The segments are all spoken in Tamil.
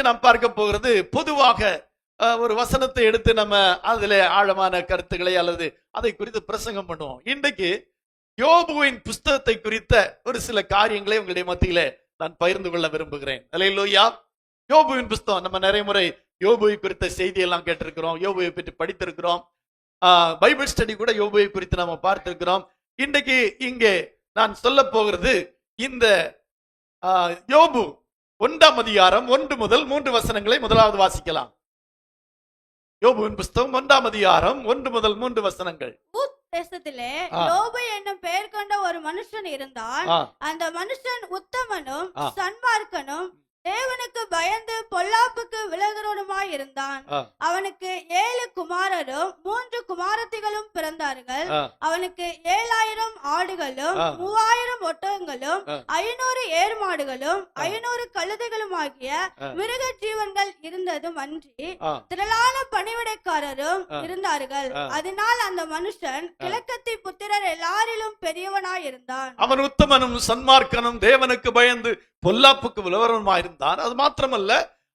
இன்றைக்கு நாம் பார்க்க போகிறது பொதுவாக ஒரு வசனத்தை எடுத்து நம்ம அதுல ஆழமான கருத்துக்களை அல்லது அதை குறித்து பிரசங்கம் பண்ணுவோம். இன்றைக்கு யோபுவின் புஸ்தகத்தை குறித்த ஒரு சில காரியங்களை உங்களுடைய மத்தியில நான் பகிர்ந்து கொள்ள விரும்புகிறேன். அல்லேலூயா. யோபுவின் புஸ்தகம் நம்ம நிறைய முறை யோபுவை குறித்த செய்தியெல்லாம் கேட்டிருக்கிறோம், யோபுவை பற்றி படித்திருக்கிறோம், பைபிள் ஸ்டடி கூட யோபுவை குறித்து நாம பார்த்திருக்கிறோம். இன்றைக்கு இங்கே நான் சொல்ல போகிறது இந்த யோபு 1ஆம் அதிகாரம் 1 முதல் 3 வசனங்களை முதலாவது வாசிக்கலாம். யோபுவின் புஸ்தகம் 1ஆம் அதிகாரம் 1 முதல் 3 வசனங்கள். தேசத்திலே யோபு என்னும் பெயர் கொண்ட ஒரு மனுஷன் இருந்தான். அந்த மனுஷன் உத்தமனும் சன்மார்க்கனும் தேவனுக்கு பயந்து பொல்லாப்புக்கு விலகுறவனுமாய் இருந்தான். அவனுக்கு 7 குமாரரும் 3 குமாரத்திகளும் பிறந்தார்கள். அவனுக்கு 7000 ஆடுகளும் 3000 ஒட்டகங்களும் 500 ஏர்மாடுகளும் 500 கழுதைகளும் ஆகிய மிருக ஜீவன்கள் இருந்ததும் அன்றி திரளான பணிவிடைக்காரரும் இருந்தார்கள். அதனால் அந்த மனுஷன் கிழக்கத்தி புத்திரர் எல்லாரிலும் பெரியவனாய் இருந்தான். அவன் உத்தமனும் சன்மார்க்கனும் தேவனுக்கு பயந்து பொல்லாப்புக்கு விலகுறவனுமாய் இருந்தான். அது மாத்திரமல்ல,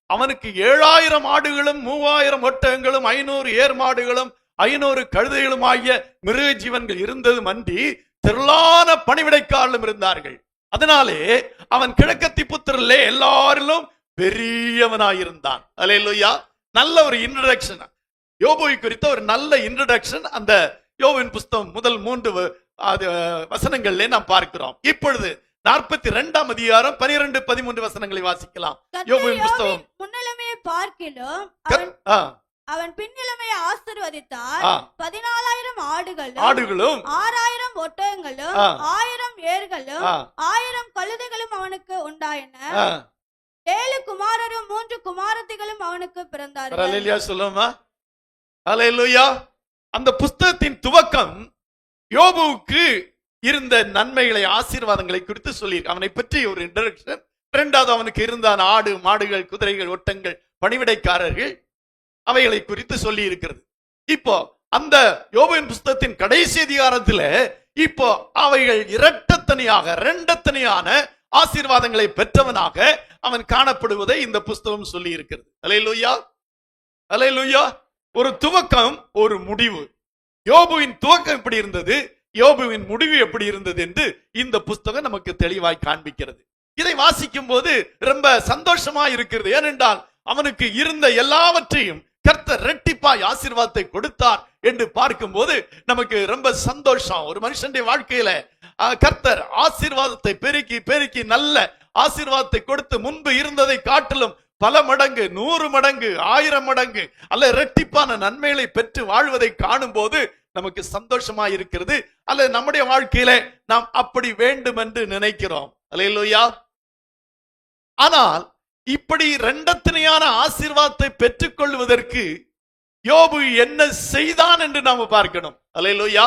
அவனுக்கு 7000 ஆடுகளும் 3000 ஒட்டகங்களும் 500 ஏர்மாடுகளும் 500 கழுதைகளும் ஆகிய மிருக ஜீவன்கள் இருந்ததும் அன்றி திரளான பணிவிடைக்காரர்களும் இருந்தார்கள். அதனாலே அவன் கிழக்கத்தி புத்திரர்களே எல்லாரிலும் பெரியவனாயிருந்தான். அல்லேலூயா. நல்ல ஒரு இன்ட்ரோடக்ஷன், யோபுவை குறித்த ஒரு நல்ல இன்ட்ரோடக்ஷன் அந்த யோபுவின் புஸ்தகம் முதல் 3 வசனங்களிலே நாம் பார்க்கிறோம். இப்பொழுது 42ஆம் அதிகாரம் 12, 13 வசனங்களை வாசிக்கலாம். யோபுவின் புஸ்தகம். முன்னிலைமையை பார்க்கிலும் அவன் பின்னிலைமையை ஆசீர்வதித்தார். 14000 ஆடுகளும் 6000 ஒட்டகங்களும் 1000 ஏர்களும் 1000 கழுதைகளும் அவனுக்கு உண்டாயின. 7 குமாரரும் 3 குமாரத்திகளும் அவனுக்கு பிறந்தார்கள். அல்லேலூயா சொல்லுமா. அல்லேலூயா. அந்த புஸ்தகத்தின் துவக்கம் யோபுவுக்கு இருந்த நன்மைகளை ஆசீர்வாதங்களை குறித்து சொல்லி அவனை பற்றி ஒரு இன்ட்ரோடக்ஷன். இரண்டாவது, அவனுக்கு இருந்த ஆடு மாடுகள் குதிரைகள் ஒட்டங்கள் பணிவிடைக்காரர்கள் அவைகளை குறித்து சொல்லி இருக்கிறது. இப்போ அந்த யோபுவின் புஸ்தகத்தின் கடைசி அதிகாரத்துல இப்போ அவைகள் இரண்டத்தனையான ஆசீர்வாதங்களை பெற்றவனாக அவன் காணப்படுவதை இந்த புஸ்தகம் சொல்லி இருக்கிறது. அல்லேலூயா. அல்லேலூயா. ஒரு துவக்கம், ஒரு முடிவு. யோபுவின் துவக்கம் எப்படி இருந்தது, யோபுவின் முடிவு எப்படி இருந்தது என்று இந்த புஸ்தகம் நமக்கு தெளிவாய் காண்பிக்கிறது. இதை வாசிக்கும் போது ரொம்ப சந்தோஷமா இருக்கிறது. ஏனென்றால் அவனுக்கு இருந்த எல்லாவற்றையும் கர்த்தர் இரட்டிப்பாய் ஆசீர்வாதத்தை கொடுத்தார் என்று பார்க்கும்போது நமக்கு ரொம்ப சந்தோஷம். ஒரு மனுஷனுடைய வாழ்க்கையில கர்த்தர் ஆசீர்வாதத்தை பெருக்கி பெருக்கி நல்ல ஆசீர்வாதத்தை கொடுத்து முன்பு இருந்ததை காட்டிலும் பல மடங்கு 100 மடங்கு 1000 மடங்கு அல்ல இரட்டிப்பான நன்மைகளை பெற்று வாழ்வதை காணும் போது நமக்கு சந்தோஷமா இருக்கிறது. அல்ல நம்முடைய வாழ்க்கையில நாம் அப்படி வேண்டும் என்று நினைக்கிறோம். அல்லேலூயா. ஆனால் இப்படி இரண்டத்தனையான ஆசீர்வாதத்தை பெற்றுக் கொள்வதற்கு யோபு என்ன செய்தான் என்று நாம பார்க்கணும். அல்லேலூயா.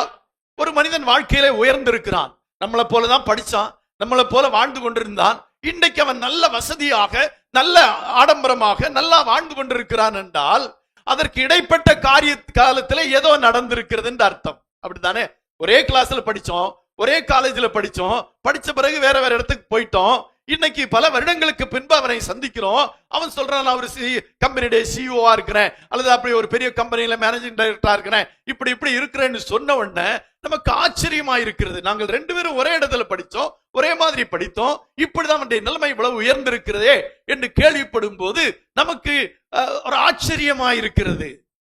ஒரு மனிதன் வாழ்க்கையில உயர்ந்திருக்கிறான், நம்மளை போலதான் படிச்சான், நம்மளை போல வாழ்ந்து கொண்டிருந்தான். இன்றைக்கு அவன் நல்ல வசதியாக நல்ல ஆடம்பரமாக நல்லா வாழ்ந்து கொண்டிருக்கிறான் என்றால் அதற்கு இடைப்பட்ட காலத்துல ஏதோ நடந்திருக்கிறது என்று அர்த்தம். அப்படித்தானே? ஒரே கிளாஸ்ல படிச்சோம், ஒரே காலேஜ்ல படிச்சோம், படிச்ச பிறகு வேற வேற இடத்துக்கு போயிட்டோம். இன்னைக்கு பல வருடங்களுக்கு பின்பு அவனை சந்திக்கிறோம். அவன் சொல்றான், நான் ஒரு கம்பெனியுடைய சிஇஓவா இருக்கிறேன், அல்லது அப்படி ஒரு பெரிய கம்பெனியில மேனேஜிங் டைரக்டரா இருக்கிறேன், இப்படி இப்படி இருக்கிறேன்னு சொன்ன உடனே நமக்கு ஆச்சரியமா இருக்கிறது. நாங்கள் 2 பேரும் ஒரே இடத்துல படித்தோம், ஒரே மாதிரி படித்தோம், இப்படிதான் அவனுடைய நிலைமை இவ்வளவு உயர்ந்திருக்கிறதே என்று கேள்விப்படும் போது நமக்கு ஒரு ஆச்சரியமா இருக்கிறது.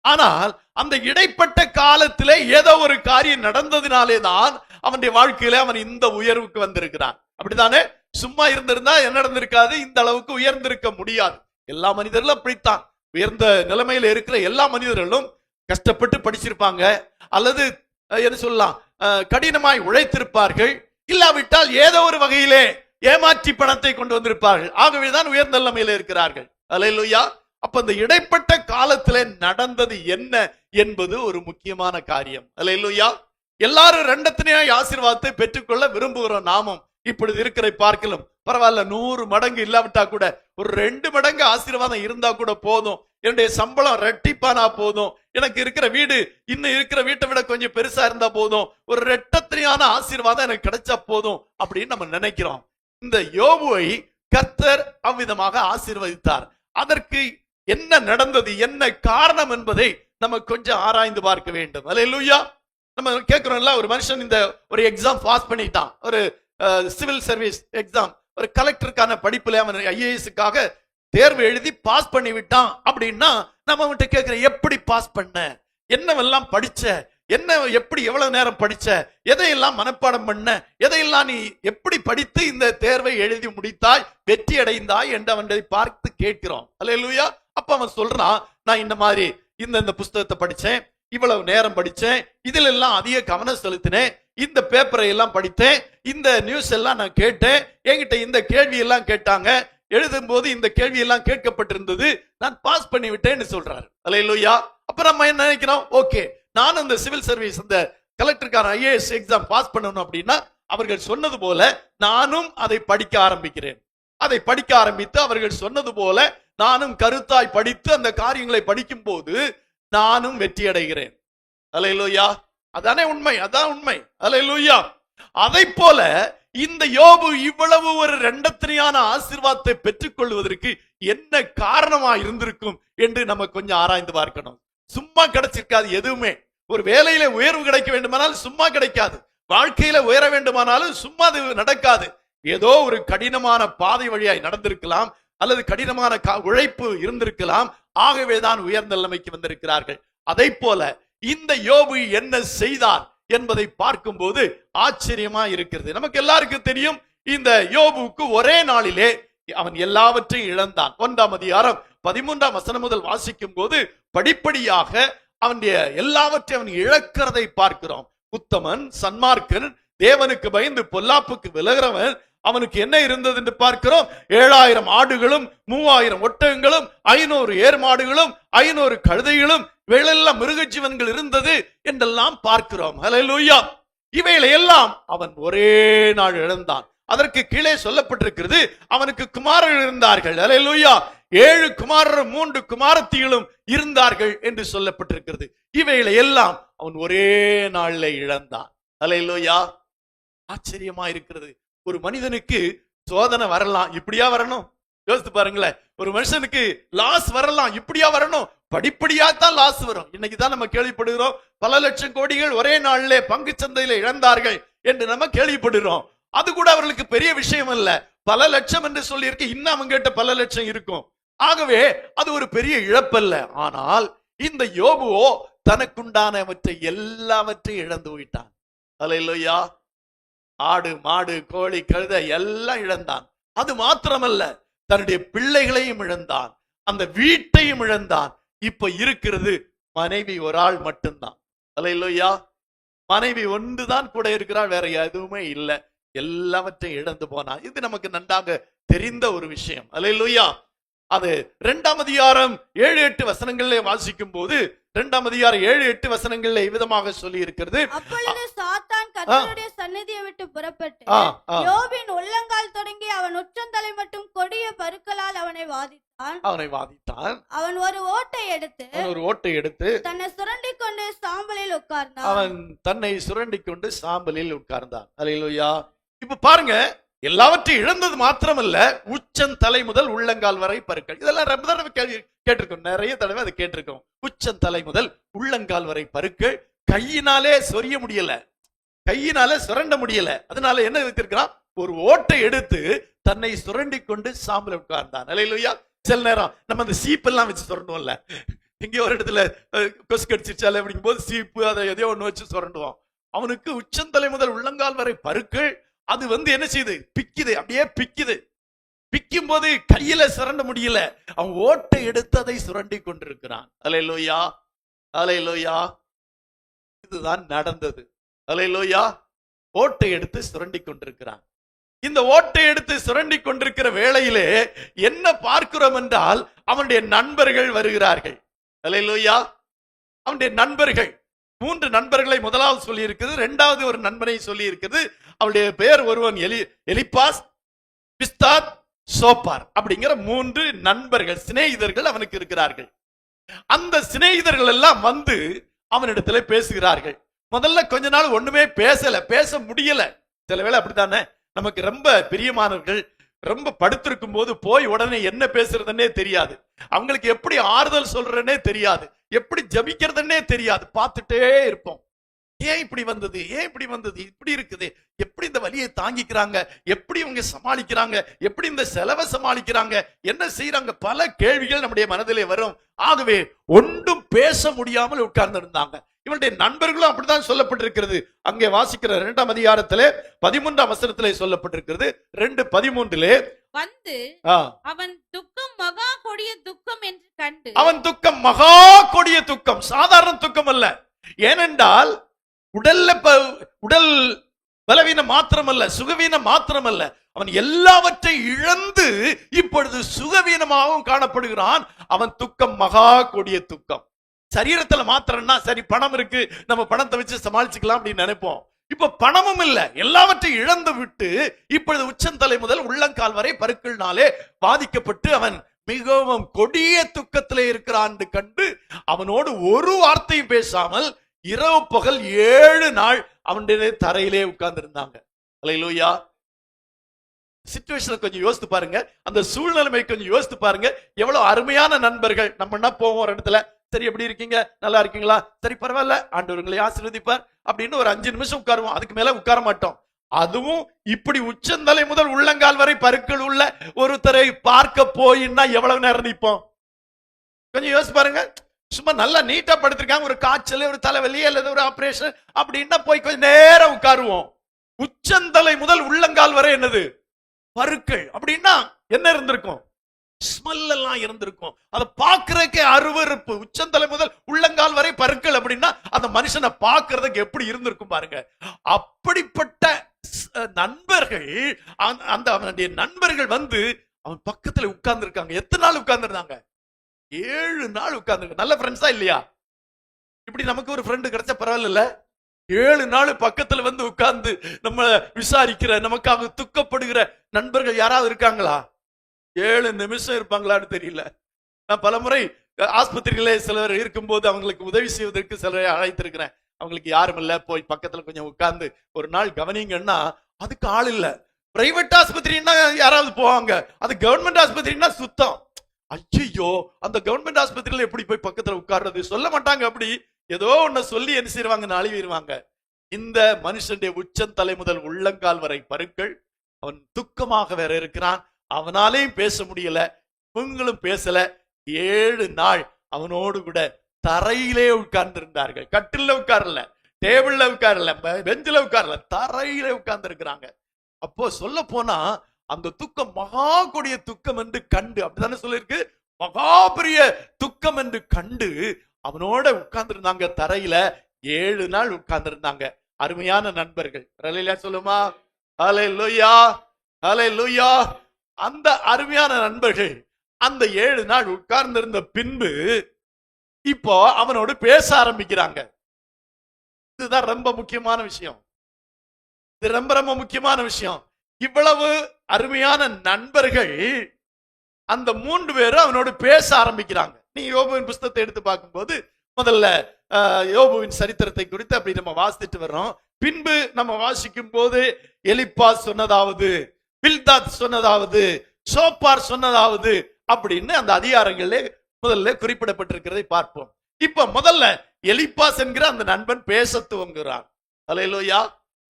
ஆனால் அந்த இடைப்பட்ட காலத்திலே ஏதோ ஒரு காரியம் நடந்ததினாலே தான் அவனுடைய வாழ்க்கையில அவன் இந்த உயர்வுக்கு வந்திருக்கிறான். அப்படித்தானே? சும்மா இருந்திருந்தா என்ன நடந்திருக்காது, இந்த அளவுக்கு உயர்ந்திருக்க முடியாது. எல்லா மனிதர்களும் அப்படித்தான். உயர்ந்த நிலைமையில இருக்கிற எல்லா மனிதர்களும் கஷ்டப்பட்டு படிச்சிருப்பாங்க, அல்லது என்ன சொல்லலாம், கடினமாய் உழைத்திருப்பார்கள், இல்லாவிட்டால் ஏதோ ஒரு வகையிலே ஏமாற்றி பணத்தை கொண்டு வந்திருப்பார்கள். ஆகவேதான் உயர்ந்த நிலைமையில இருக்கிறார்கள். அல்லேலூயா. அப்ப இந்த இடைப்பட்ட காலத்திலே நடந்தது என்ன என்பது ஒரு முக்கியமான காரியம். அல்லேலூயா. எல்லாரும் இரண்டத்தனையாய் ஆசீர்வாதத்தை பெற்றுக்கொள்ள விரும்புகிறோம். நாமும் இப்பொழுது இருக்கிற பார்க்கலாம், பரவாயில்ல, 100 மடங்கு இல்லாவிட்டா கூட ஒரு 2 மடங்கு ஆசீர்வாதம் இருந்தா கூட போதும், என்னுடைய சம்பளம் ரெட்டிப்பானா போதும், எனக்கு இருக்கிற வீடு இன்னும் இருக்கிற வீட்டை விட கொஞ்சம் பெருசா இருந்தா போதும், ஒரு இரட்டத்தனையான ஆசீர்வாதம் எனக்கு கிடைச்சா போதும் அப்படின்னு நம்ம நினைக்கிறோம். இந்த யோபுவை கர்த்தர் அவ்விதமாக ஆசீர்வதித்தார். அதற்கு என்ன நடந்தது, என்ன காரணம் என்பதை நம்ம கொஞ்சம் ஆராய்ந்து பார்க்க வேண்டும். அல்லேலூயா. நம்ம கேட்கிறோம்ல, ஒரு மனுஷன் இந்த ஒரு எக்ஸாம் பாஸ் பண்ணிட்டான், ஒரு சிவில் சர்வீஸ் எக்ஸாம், ஒரு கலெக்டருக்கான படிப்புல அவன் IAS-க்காக தேர்வு எழுதி பாஸ் பண்ணி விட்டான் அப்படின்னா நம்ம அவன்கிட்ட கேட்கிறோம், எப்படி பாஸ் பண்ண, என்னவெல்லாம் படிச்ச, என்ன எப்படி எவ்வளவு நேரம் படிச்ச, எதையெல்லாம் மனப்பாடம் பண்ண, எதையெல்லாம் நீ எப்படி படித்து இந்த தேர்வை எழுதி முடித்தாய், வெற்றி அடைந்தாய் என்று அவனை பார்த்து கேட்கிறோம். அல்லேலூயா. அப்ப அவன் சொல்றான், நான் இந்த மாதிரி இந்த புஸ்தகத்தை படிச்சேன், இவ்வளவு நேரம் படிச்சேன், இதுல எல்லாம் அதிக கவனம் செலுத்தினேன், இந்த பேப்பரை எல்லாம் படித்தேன், இந்த நியூஸ் எல்லாம் நான் கேட்டேன், என்கிட்ட இந்த கேள்வி எல்லாம் கேட்டாங்க, எழுதும் போது இந்த கேள்வி எல்லாம் கேட்கப்பட்டிருந்தது, நான் பாஸ் பண்ணி விட்டேன்னு சொல்றாரு. அல்லேலூயா. அப்ப நம்ம என்ன நினைக்கிறோம், ஓகே, நான் அந்த சிவில் சர்வீஸ் அந்த கலெக்டருக்கான IAS எக்ஸாம் பாஸ் பண்ணணும் அப்படின்னா அவர்கள் சொன்னது போல நானும் அதை படிக்க ஆரம்பிக்கிறேன். அதை படிக்க ஆரம்பித்து அவர்கள் சொன்னது போல நானும் கருத்தாய் படித்து அந்த காரியங்களை படிக்கும் போது நானும் வெற்றி அடைகிறேன். அல்லேலூயா. அதானே உண்மை, அதான் உண்மை. அல்லேலூயா. அதை போல இந்த யோபு இவ்வளவு ஒரு இரண்டத்தனையான ஆசீர்வாதத்தை பெற்றுக் கொள்வதற்கு என்ன காரணமா இருந்திருக்கும் என்று நம்ம கொஞ்சம் ஆராய்ந்து பார்க்கணும். சும்மா கிடைச்சிருக்காது எதுவுமே. ஒரு வேலையில உயர்வு கிடைக்க வேண்டுமானால் சும்மா கிடைக்காது, வாழ்க்கையில உயர வேண்டுமானாலும் சும்மா அது நடக்காது. ஏதோ ஒரு கடினமான பாதை வழியாய் நடந்திருக்கலாம், அல்லது கடினமான உழைப்பு இருந்திருக்கலாம், ஆகவேதான் உயர்ந்த நிலைமைக்கு வந்திருக்கிறார்கள். அதை போல இந்த யோபு என்ன செய்தார் என்பதை பார்க்கும் போது ஆச்சரியமா இருக்கிறது. நமக்கு எல்லாருக்கும் தெரியும், இந்த யோபுக்கு ஒரே நாளிலே அவன் எல்லாவற்றையும் இழந்தான். 1ஆம் அதிகாரம் 13ஆம் வசனம் முதல் வாசிக்கும் போது படிப்படியாக அவனுடைய எல்லாவற்றையும் அவன் இழக்கிறதை பார்க்கிறோம். உத்தமன், சன்மார்க்கன், தேவனுக்கு பயந்து பொல்லாப்புக்கு விலகிறவன், அவனுக்கு என்ன இருந்தது என்று பார்க்கிறோம். 7000 ஆடுகளும் 3000 ஒட்டகங்களும் 500 ஏர் மாடுகளும் 500 கழுதைகளும் இவைகளெல்லாம் மிருக ஜீவன்கள் இருந்தது என்றெல்லாம் பார்க்கிறோம். ஹல்லேலூயா. இவைகளை எல்லாம் அவன் ஒரே நாள் இழந்தான். அதற்கு கீழே சொல்லப்பட்டிருக்கிறது, அவனுக்கு குமாரர்கள் இருந்தார்கள். ஹல்லேலூயா. 7 குமாரரும் 3 குமாரத்திகளும் இருந்தார்கள் என்று சொல்லப்பட்டிருக்கிறது. இவைகளை எல்லாம் அவன் ஒரே நாளில் இழந்தான். ஹல்லேலூயா. ஆச்சரியமா இருக்கிறது. ஒரு மனிதனுக்கு சோதனை வரலாம், இப்படியா வரணும்? யோசித்து பாருங்களேன். ஒரு மனுஷனுக்கு லாஸ் வரலாம், இப்படியா வரணும்? படிப்படியா தான் லாஸ் வரும். இன்னைக்கு தான் நம்ம கேள்விப்படுகிறோம், பல லட்சம் கோடிகள் ஒரே நாளிலே பங்கு சந்தையில இழந்தார்கள் என்று நம்ம கேள்விப்படுகிறோம். அது கூட அவர்களுக்கு பெரிய விஷயம் அல்ல. பல லட்சம் என்று சொல்லி இருக்கு, இன்னும் அவங்க கிட்ட பல லட்சம் இருக்கும். ஆகவே அது ஒரு பெரிய இழப்பல்ல. ஆனால் இந்த யோபுவோ தனக்குண்டானவற்றை எல்லாவற்றையும் இழந்து போயிட்டான். அல்லேலூயா. ஆடு, மாடு, கோழி, கழுதை எல்லாம் இழந்தான். அது மாத்திரமல்ல, தன்னுடைய பிள்ளைகளையும் இழந்தான், அந்த வீட்டையும் இழந்தான். இப்ப இருக்கிறது மனைவி ஒரு ஆள் மட்டும்தான். அல்லேலூயா. மனைவி ஒன்றுதான் கூட இருக்கிறாள், வேற எதுவுமே இல்லை. எல்லாவற்றையும் இழந்து போனான். இது நமக்கு நன்றாக தெரிந்த ஒரு விஷயம். அல்லேலூயா. அது 2ஆம் அதிகாரம் 7-8 வசனங்களிலே வாசிக்கும் போது 2ஆம் அதிகாரம் 7-8 வசனங்களிலே விதமாக சொல்லி இருக்கிறது. அப்பொழுது சாத்தான் கர்த்தருடைய சந்நிதியை விட்டு புறப்பட்டு யோபின் உள்ளங்கால் தொடங்கி அவன் உச்சந்தலை மட்டும் கொடிய பருக்களால் அவனை வாதித்தான். அவன் ஒரு ஓட்டை எடுத்து தன்னை சுரண்டிக் கொண்டு சாம்பலில் உட்கார்ந்தான். அவன் தன்னை சுரண்டிக் கொண்டு சாம்பலில் உட்கார்ந்தான். அல்லேலூயா. இப்ப பாருங்க, எல்லாவற்றையும் இழந்தது மாத்திரமல்ல, உச்சந்தலை முதல் உள்ளங்கால் வரை பருக்கள். இதெல்லாம் ரொம்ப தடவை கேட்டிருக்கோம், நிறைய தடவை அதை கேட்டிருக்கோம். உச்சந்தலை முதல் உள்ளங்கால் வரை பருக்கள். கையினாலே சொரிய முடியல, கையினால சுரண்ட முடியல. அதனால என்ன வைத்திருக்கிறான், ஒரு ஓட்டை எடுத்து தன்னை சுரண்டி கொண்டு சாம்பல் உட்கார்ந்தான். அல்லேலூயா. சில நேரம் நம்ம அந்த சீப்பெல்லாம் வச்சு சுரண்டுவோம்ல, இங்கே ஒரு இடத்துல கொசு கடிச்சிருச்சாலே அப்படிங்கும் போது சீப்பு அதை எதையோ ஒண்ணு வச்சு சுரண்டுவோம். அவனுக்கு உச்சந்தலை முதல் உள்ளங்கால் வரை பருக்கள். அது என்ன செய்யுது, பிக்குது, அப்படியே பிக்குது. பிக்கும் போது கையில சுரண்ட முடியல, அவன் ஓட்டை எடுத்து அதை சுரண்டி கொண்டிருக்கிறான். அல்லேலூயா. அல்லேலூயா. இதுதான் நடந்தது. அல்லேலூயா. ஓட்டை எடுத்து சுரண்டி கொண்டிருக்கிறான். இந்த ஓட்டை எடுத்து சுரண்டி கொண்டிருக்கிற வேளையிலே என்ன பார்க்கிறோம் என்றால், அவனுடைய நண்பர்கள் வருகிறார்கள். அல்லேலூயா. அவனுடைய நண்பர்கள் 3 நண்பர்களை முதலாவது சொல்லி இருக்குது, 2வது ஒரு நண்பனை சொல்லி இருக்குது. அவளுடைய பெயர் ஒருவன் எலிப்பாஸ், பிஸ்தாத், சோப்பார் அப்படிங்கிற 3 நண்பர்கள், சிநேகிதர்கள் அவனுக்கு இருக்கிறார்கள். அந்த சிநேகிதர்கள் எல்லாம் வந்து அவனிடத்துல பேசுகிறார்கள். முதல்ல கொஞ்ச நாள் ஒண்ணுமே பேச முடியல. சில வேளை அப்படித்தானே, நமக்கு ரொம்ப பிரியமானவர்கள் ரொம்ப படுத்திருக்கும் போது போய் உடனே என்ன பேசுறதுன்னே தெரியாது. அவங்களுக்கு எப்படி ஆறுதல் சொல்றேன்னே தெரியாது, எப்படி ஜபிக்கிறதுன்னே தெரியாது, பார்த்துட்டே இருப்போம். ஏன் இப்படி வந்தது, ஏன் இப்படி வந்தது, இப்படி இருக்குது, எப்படி இந்த வலியை தாங்கிக்கிறாங்க, எப்படி இவங்க சமாளிக்கிறாங்க, எப்படி இந்த செலவை சமாளிக்கிறாங்க, என்ன செய்யறாங்க, பல கேள்விகள் நம்முடைய மனதிலே வரும். ஆகவே ஒன்றும் பேச முடியாமல் உட்கார்ந்து இருந்தாங்க. இவனுடைய நண்பர்களும் அப்படித்தான் சொல்லப்பட்டிருக்கிறது. அங்கே வாசிக்கிற 2ஆம் அதிகாரத்திலே 13ஆம் வசனத்திலே சொல்லப்பட்டிருக்கிறது. 2:13 வந்து அவன் துக்கம் மகா கொடிய துக்கம் என்று கண்டு, அவன் துக்கம் மகா கொடிய துக்கம், சாதாரண துக்கம் அல்ல. ஏனென்றால் உடல் பலவீனம் மாத்திரமல்ல, சுகவீனம் மாத்திரமல்ல, அவன் எல்லாவற்றையும் இழந்து இப்பொழுது சுகவீனமாகவும் காணப்படுகிறான். அவன் துக்கம் மகா கொடிய துக்கம். சரீரத்துல மாத்திரம்னா சரி, பணம் இருக்கு, நம்ம பணத்தை வச்சு சமாளிச்சுக்கலாம் அப்படின்னு நினைப்போம். இப்ப பணமும் இல்ல, எல்லாவற்றையும் இழந்து விட்டு இப்பொழுது உச்சந்தலை முதல் உள்ளங்கால் வரை பருக்கள்னாலே பாதிக்கப்பட்டு அவன் மிகவும் கொடிய துக்கத்திலே இருக்கிறான் கண்டு அவனோடு ஒரு வார்த்தையும் பேசாமல் இரவு பகல் 7 நாள் அவனுடைய தரையிலே உட்கார்ந்து இருந்தாங்க. அல்லேலூயா. சிச்சுவேஷனை கொஞ்சம் யோசித்து பாருங்க, அந்த சூழ்நிலைமை கொஞ்சம் யோசித்து பாருங்க. எவ்வளவு அருமையான நண்பர்கள். நம்ம என்ன போவோம் ஒரு இடத்துல, சரி எப்படி இருக்கீங்க, நல்லா இருக்கீங்களா, சரி பரவாயில்ல, ஆண்டவர் உங்களை ஆசீர்வதிப்பார் அப்படின்னு ஒரு 5 நிமிஷம் உட்காருவோம், அதுக்கு மேல உட்கார மாட்டோம். அதுவும் இப்படி உச்சந்தலை முதல் உள்ளங்கால் வரை பருக்கள் உள்ள ஒருத்தரை பார்க்க போயின்னா எவ்வளவு நேரம் நிற்போம்? கொஞ்சம் யோசிச்சு பாருங்க. சும்மா நல்லா நீட்டா படுத்திருக்காங்க, ஒரு காய்ச்சல், ஒரு தலைவலி அல்லது ஒரு ஆபரேஷன் அப்படின்னா போய் கொஞ்சம் நேரம் உட்காருவோம். உச்சந்தலை முதல் உள்ளங்கால் வரை என்னது? பருக்கள். அப்படின்னா என்ன இருந்திருக்கும்? ஸ்மெல் எல்லாம் இருந்திருக்கும். அதை பார்க்கறதுக்கே அருவருப்பு. உச்சந்தலை முதல் உள்ளங்கால் வரை பருக்கள் அப்படின்னா அந்த மனுஷனை பார்க்கறதுக்கு எப்படி இருந்திருக்கும் பாருங்க. அப்படிப்பட்ட நண்பர்கள், அந்த அவனுடைய நண்பர்கள் வந்து அவன் பக்கத்துல உட்கார்ந்து இருக்காங்க. எத்தனை நாள் உட்கார்ந்து இருந்தாங்க? 7 நாள் உட்கார்ந்து. நல்ல ஃப்ரெண்ட்ஸா இல்லையா? இப்படி நமக்கு ஒரு ஃப்ரெண்டு கிடைச்சா பரவாயில்ல. 7 நாள் பக்கத்துல வந்து உட்கார்ந்து நம்ம விசாரிக்கிற, நமக்காக துக்கப்படுகிற நண்பர்கள் யாராவது இருக்காங்களா? 7 நிமிஷம் இருப்பாங்களான்னு தெரியல. நான் பலமுறை ஆஸ்பத்திரிகளே சிலர் இருக்கும்போது அவங்களுக்கு உதவி செய்வதற்கு சிலரை அழைத்திருக்கிறேன். அவங்களுக்கு யாரும் இல்ல, போய் பக்கத்துல கொஞ்சம் உட்கார்ந்து ஒரு நாள் கவனிங்கன்னா அதுக்கு ஆள் இல்ல. பிரைவேட் ஆஸ்பத்திரின்னா யாராவது போவாங்க, அது கவர்மெண்ட் ஆஸ்பத்திரின்னா சுத்தம். ஐயோ, அந்த கவர்மெண்ட் ஆஸ்பத்திரியில எப்படி போய் பக்கத்துல உட்கார்றது? சொல்ல மாட்டாங்க. அப்படி ஏதோ ஒன்ன சொல்லி என்ன செய்வாங்க, அழிவிடுவாங்க. இந்த மனுஷனுடைய உச்சந்தலை முதல் உள்ளங்கால் வரை பருக்கள். அவன் துக்கமாக வேற இருக்கிறான். அவனாலையும் பேச முடியல, இவங்களும் பேசல. 7 நாள் அவனோடு கூட தரையிலே உட்கார்ந்து இருந்தார்கள். கட்டில உட்காரல, டேபிள்ல உட்காரல, பெஞ்சில உட்காரல, தரையிலே உட்கார்ந்து இருக்கிறாங்க. அப்போ சொல்ல போனா அந்த துக்கம் மகா கொடிய துக்கம் என்று கண்டு, அப்படித்தானே சொல்லிருக்கு, மகா பெரிய துக்கம் என்று கண்டு அவனோட உட்கார்ந்து இருந்தாங்க. தரையில 7 நாள் உட்கார்ந்து இருந்தாங்க. அருமையான நண்பர்கள். அல்லேலூயா சொல்லுமா? அல்லேலூயா, அல்லேலூயா. அந்த அருமையான நண்பர்கள் அந்த 7 நாள் உட்கார்ந்து இருந்த பின்பு இப்போ அவனோடு பேச ஆரம்பிக்கிறாங்க. இதுதான் ரொம்ப முக்கியமான விஷயம். இது ரொம்ப ரொம்ப முக்கியமான விஷயம். இவ்வளவு அருமையான நண்பர்கள் அந்த 3 பேரும் அவனோடு பேச ஆரம்பிக்கிறாங்க. நீ யோபுவின் புஸ்தகத்தை எடுத்து பார்க்கும்போது முதல்ல யோபுவின் சரித்திரத்தை குறித்து அப்படி நம்ம வாசிட்டு வர்றோம். பின்பு நம்ம வாசிக்கும் போது எலிப்பாஸ் சொன்னதாவது, பில்தாத் சொன்னதாவது, சோப்பார் சொன்னதாவது அப்படின்னு அந்த அதிகாரங்களே முதல்ல குறிப்பிடப்பட்டிருக்கிறதை பார்ப்போம். இப்ப முதல்ல எலிப்பாஸ் என்கிற அந்த நண்பன் பேச துவங்குகிறான். அல்லேலூயா.